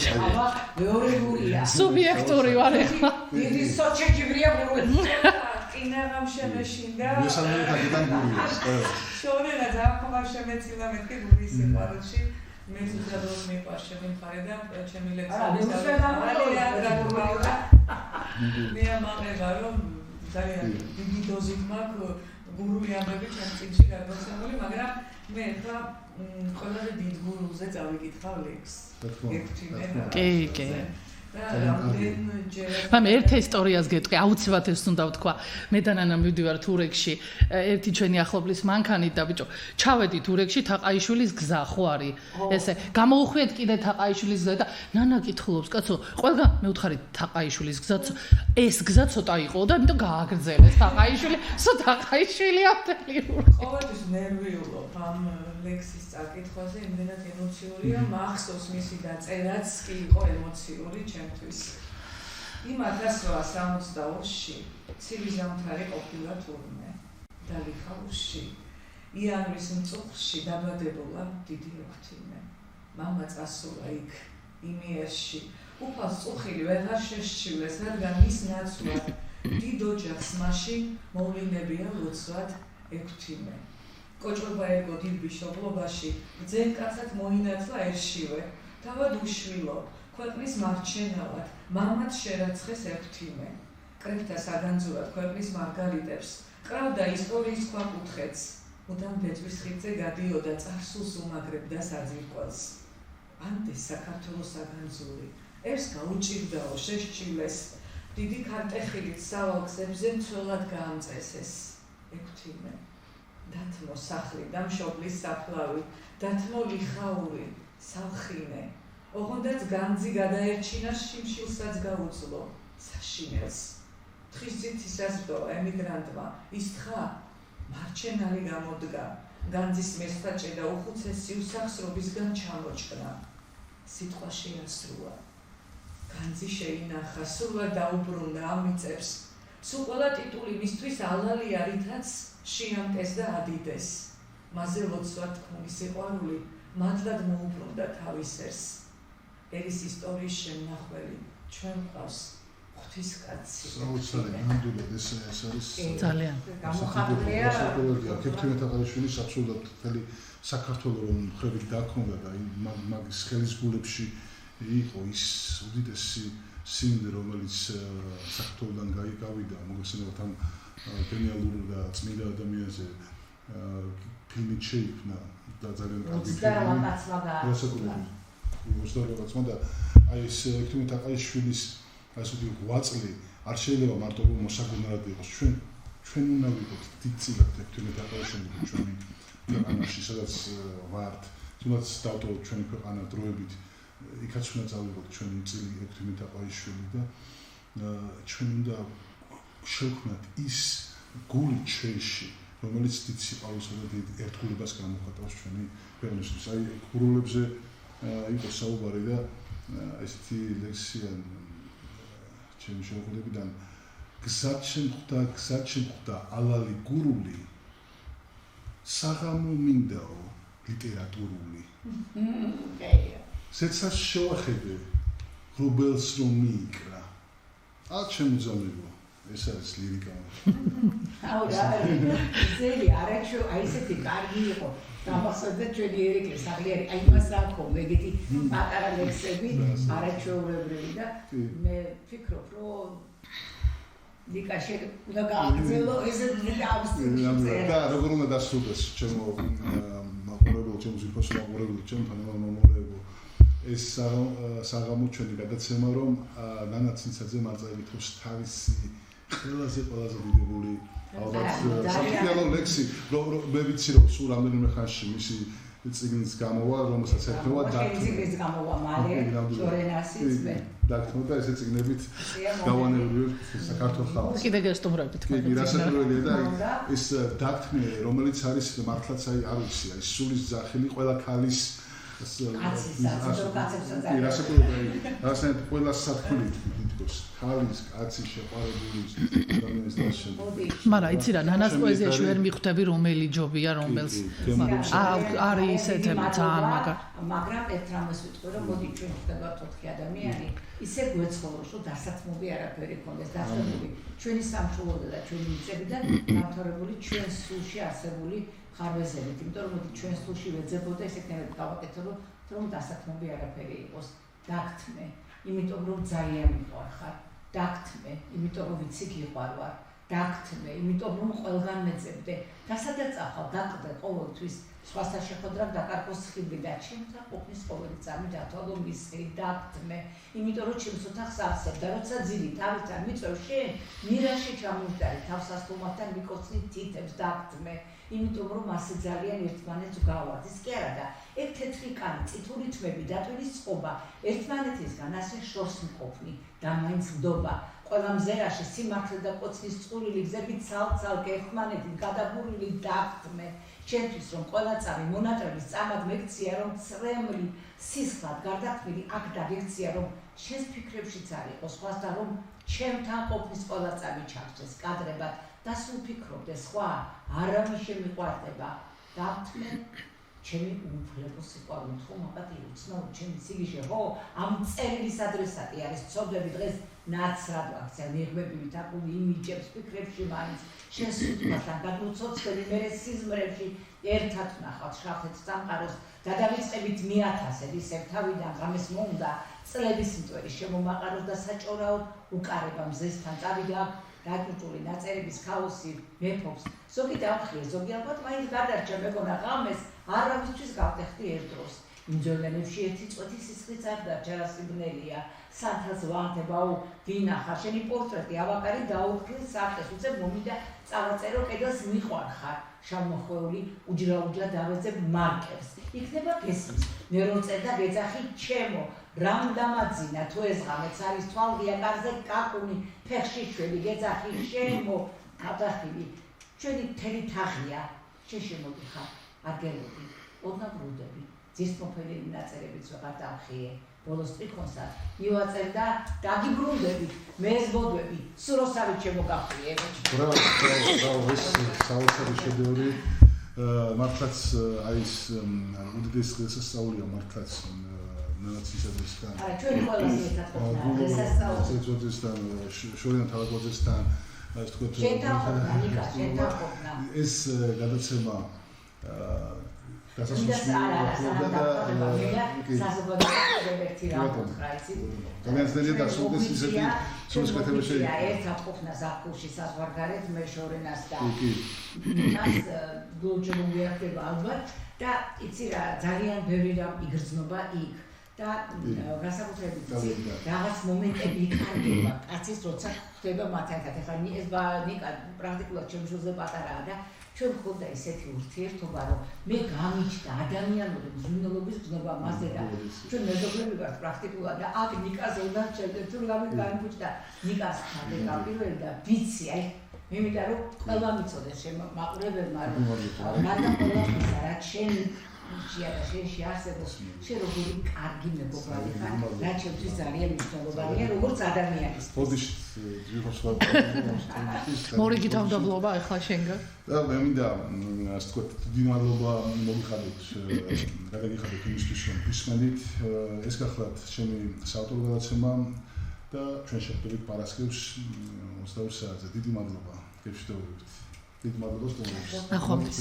აბა მეორე გურია სუბიექტური ვარ ეხლა დიდი სოჩეჭიბრია გური კინაღამ შემეშინდა მესამე თაგიდან გურია შორენა დაახმა შემეცილა მეთქი გურის სიყვარულში მე ზუსტად მიყვარს ჩემი მხარე და ჩემი მე ამაღება რომ ძალიან დიდი დოზით მაქვს გურული ამბები ჩემ წინში გადმოცემული მაგრამ მე ხა ყველაზე დიდ გურულზე წავიკითხავ ლექს კი მაგრამ ერთ ისტორიას გეტყვი აუცილებლად ეს უნდა ვთქვა მე და ნანა მივდივარ თურქში ერთი ჩვენი ახლობლის მანქანით და ბიჭო ჩავედი თურქში თაყაიშვილის გზა ხო არის ესე გამოუხვიეთ კიდე თაყაიშვილის გზა და ნანა კითხულობს კაცო ყველგან მე ვთხარი თაყაიშვილის გზა ეს გზა ცოტა იყო და იმიტომ გააგრძელეს თაყაიშვილი თაყაიშვილი აფთელიურ ყოველთვის ნერვიულობ ამ ლექსის წაკითხვაზე იმდენად ემოციურია მახსოვს მისი დაწერაც კი იყო ემოციური ჩემთვის იმ 1862-ში ცივი ზამთარი ყოფილა თურმე დალიხაურში იანვრის მწუხში დაბადებულა დიდი ოქთიმე მამა წასულა იქ იმიერში უფალს წუხილი ვეღარ შესჩივლეს რადგან მის ნაცვლად დიდ ოჯახს მაშინ მოვლენებია ლოცვად ექვთიმე კოჭობა ერგო დიდ ბიშობლობაში ძენ კაცად მოინათლა ერშივე თავად უშვილო ქვეყნის მარჩენავად მამად შერაცხეს ექვთიმე კრებთა საგანძურად ქვეყნის მარგალიტებს ყრავდა ისტორიის ქვაკუთხედს მუდამ ბეწვის ხიდზე გადიოდა წარსულს უმაგრებდა საძირკველს ანდეს საქართველოს საგანძური ერს გაუჭირდაო შესჩილეს დიდი ქარტეხილით სავალ გზებზე მცველად გაამწესეს ექვთიმე დათმო სახლი და მშობლის საფლავი დათმო ლიხაური სალხინე ოღონდაც განძი გადაერჩინა შიმშილსაც გაუძლო საშინელს თხის ძითისას დო ემიგრანტმა ის თხა მარჩენალი გამოდგა განძის მესტაჭე და უხუცესი უსახსრობისგან ჩამოჭკნა სიტყვა შეასრულა განძი შეინახა სრულად დაუბრუნდა ამ მიწებს სულ ყველა ტიტული მისთვის ალალია რითაც შეამტეს და ადიდეს მასზე ლოცვად თქმული სიყვარული მადლად მოუბრუნდა თავის ერს ერის ისტორიის შემნახველი ჩვენ ყავს ღვთისკაცი საოცარი ნამდვილად ეს არის ძალიან გამოხატულია ექვთიმე თაყაიშვილის აბსოლუტურად მთელი საქართველოს რომ ხრებით დაქონდა და მაგის ხელისგულებში იყო ის უდიდესი სიმდე რომელიც საქართველოსთან გავიდა მოგეხსენებათ ამ გენიალურ და წმინდა ადამიანზე ფილმი შეიქმნა და ძალიან კარგი ფილმი მოსდაროვაცმა და აი ეს ექვთიმე თაყაიშვილის ასე ვთქვი ღვაწლი არ შეიძლება მარტო მოსაგონად იყოს ჩვენ უნდა ვიყოთ დიდწილად ექვთიმე თაყაიშვილი ჩვენი ქვეყანაში სადაც ვართ თუნდაც დავტოვოთ ჩვენი ქვეყანა დროებით იქაც უნდა წავიღოთ ჩვენი წილი ექვთიმე თაყაიშვილი და ჩვენ უნდა შევქმნათ ის გული ჩვენში რომელიც დიდ სიყვარულსა და დიდ ერთგულებას გამოხატავს ჩვენი ქვეყნისთვის აი გურულებზე იყო საუბარი და ესეთი ლექსია ჩემი შეხედვიდან გზად შემხვდა ალალი გურული საღამო მინდაო ლიტერატურული ზეცას შევახედე რუბელს რომ მიიკრა ჩემუძამებო ეს არის ლირიკა აუ რა ზელი არაჩო აი ესეთი კარგი იყო დამახსოვდა ჩვენი ერიკლე საღლიერი აი მას აქვს მეგეთი პატარა ლექსები არაჩვეულებრივი და მე ვფიქრობ რომ ლიკაში უნდა გააგრძელო ესეთი ავსტრია და როგორ უნდა დასრულდეს ჩემო მაყურებელ ჩემს მუსიკოს მაყურებელ ჩემთან მომორებო ეს საღამო ჩვენი გადაცემა რომ ნანა ცინცაძე მარწაებით რომ თავისი ყველაზე დიდებული ალბათ საფრთხილო ლექსი მე ვიცი რომ სულ რამდენიმე ხანში მისი წიგნის გამოვა რომელსაც ეთქვა წიგნის გამოვა მალე შორენასიც მე დაგთმო და ესე წიგნებით გავანებრივ საქართველოს ხალხს კიდე გესტუმრებით თქვენ რასაკვირველია და ეს დაგთმე რომელიც არის მართლაც არ ვიცი არის სულის ძახილი ყველა ქალის რასაკვირველია ყველა საფრთხილით თითქოს ქალის კაცის შეყვარებული ადამიანის დასშემოდი მაგრამ იცი რა ნანას პოეზიაში ვერ მიხვდები რომელი ჯობია რომელს არის ესეთები ძალიან მაგრამ ერთ რამეს ვიტყვი რომ მოდი ჩვენ ხდებათ 4 ადამიანი ისე გვეცხოვრო რომ დასათმობი არაფერი ქონდეს დასათმობი ჩვენი სამშობლოდან და ჩვენი მიწებიდან დამთავრებული ჩვენ სულში არსებული ხარვეზებით იმიტომ რომ მოდი ჩვენ სულში ვეძებოდა ესეთნაირად გავაკეთებო რომ დასათმობი არაფერი იყოს დაგთმე იმიტომ რომ ძალიან მიყვარხარ დაგთმე იმიტომ რომ ვიცი გიყვარ ვარ დაგთმე იმიტომ რომ ყველგან მეძებდე და სადაც ახალ დაყრდე ყოველთვის სხვასთან შეხვედრამ დაკარგოს ხიბლი და ჩემთან ყოფნის ყოველი წამი დათვალო მისხი დაგთმე იმიტომ რომ ჩემს ოთახს ავსებ და როცა ძილი თავიდან მიწევ შენ მირაში ჩამოვდარი თავსასხმოვთან მიკოცნი თითებს დაგთმე იმიტომ რომ ასე ძალიან ერთმანეთს გავართ ის კი არა და ეგ თეთრი კანი წითური თმები დატვინის წყობა ერთმანეთისგან ასე შორს მყოფნი და მაინც გდობა ყველა მზერაში სიმართლე და კოცნის წყურვილი გზებით ცალ-ცალკე ერთმანეთით გადაბურული დაგთმე ჩემთვის რომ ყველა წამი მონატრების წამად მეკცია რომ წრემლი სისხლად გარდაქმნილი აქ დაგექცია რომ შენს ფიქრებშიც არ იყოს სხვასთან რომ ჩემთან ყოფნის ყველა წამი ჩაგდეს კადრებად და სულ ფიქრობდე სხვა არავის შემიყვარდება დაგთმე ჩემი უფლებო სიყვარული თუ მაპატიო ცნობ ჩემი სიგიჟე ხო ამ წერილის ადრესატი არის ცოდები დღეს ნაცრად ვაქცია მიღმები ვითაკული იმიჯებს ფიქრებში მაინც შენ სულთან გადმოცოცხლი მე სიზმრებში ერთად ნახავთ შახეთ სამყაროს და დავიწყებით 1000-ად ისევ თავიდან ღამეს მომდა წლების მტვერი შემომაყაროს და საჭორაოდ უკარება მზესთან წავიდა დაჭუჭული ნაწერების ქაოსი მეფობს ზოგი დავხიე ზოგი ალბათ მაინც გადარჩა მეგონა ღამეს არავისთვის გავტეხდი ერთ დროს იმძოლენებში ერთი წუთი სისხლიც არ დარჩა სიბნელია სანთელს ვანთებაო ვინახარ შენი პორტრეტი ავაკარი დაუფრთხილ საფეს უცებ მომიდა წავაწერო კედელს მიყვარხარ შავმოხვეული უჯრაუჯრა დავეძებ მარკერს იქნება გესმის მე რომ წერ და გეძახი ჩემო რამ დამაძინა თუ ეს ღამეც არის თვალღია კარზე კაკუნი ფეხში შველი გეძახი შემო გადახილი ჩვენი თელი თაღია შენ შემოგიხარ აგერები ოდნა ბრუდები ძისმოფელი ნაწერებიც ვეღარ დავხიე ბოლოს ტრიქონსა მივაწერ და დაგიბრუნდები მეზბოდები სუროსავით შემოგახიე ბრავო ეს საოცარი შედევრი მართლაც აი ეს უდიდესი დღესასწაულია მართლაც ნაცისებისგან არა ჩვენი ყველაზე ერთად ყოფნა დღესასწაული შორიან თავგადასთან ასე ვთქვათ ეს გადაცემა განსხვავებული დასრულდეს ისეთი სულისკვეთება შეიძლება ერთად ყოფნა ზაფხულში საზღვარგარეთ მე შორენას და მას გულჯერულიახდება ალბათ და იცი რა ძალიან ბევრი რამ იგრძნობა იქ და განსაკუთრებით რაღაც მომენტები იქნება კაცის როცა ხდება მათთან ეხლა ეს ნიკა პრაქტიკულად ჩემშულზე პატარაა და ჩვენ ხონდა ისეთი ურთიერთობა რომ მე გამიჩნდა ადამიანური მზრუნველობის გზნობა მასზე და ჩვენ მეზობლები ვართ პრაქტიკულად და აქ ნიკაზე უნდა შევდეთ თუ რამე განიჩნდა ნიკას ხარდე პირველი და ვიცი აი მე მინდა რომ ყველა მიცოდეს შემაყურებელმა რომ მაგრამ ყველაფერს რა შენ შეიძლება შენში არსებობს შენ როგორი კარგი მეგობარი ხარ რა ჩემთვის ძალიან მნიშვნელოვანია როგორც ადამიანის ბოდიში ჯიხოსვა მორიგი თავდაბლობა ახლა შენგან და მე მინდა ასე ვთქვათ დიდი მადლობა მოგიხადოთ გადაგიხადოთ იმისთვის რომ ისმენით ეს გახლავთ ჩემი საავტორო გადაცემა და ჩვენ შეხვდებით პარასკევს 22 საათზე დიდი მადლობა გეშდობებით დიდი მადლობა სტუმრებს ნახვამდის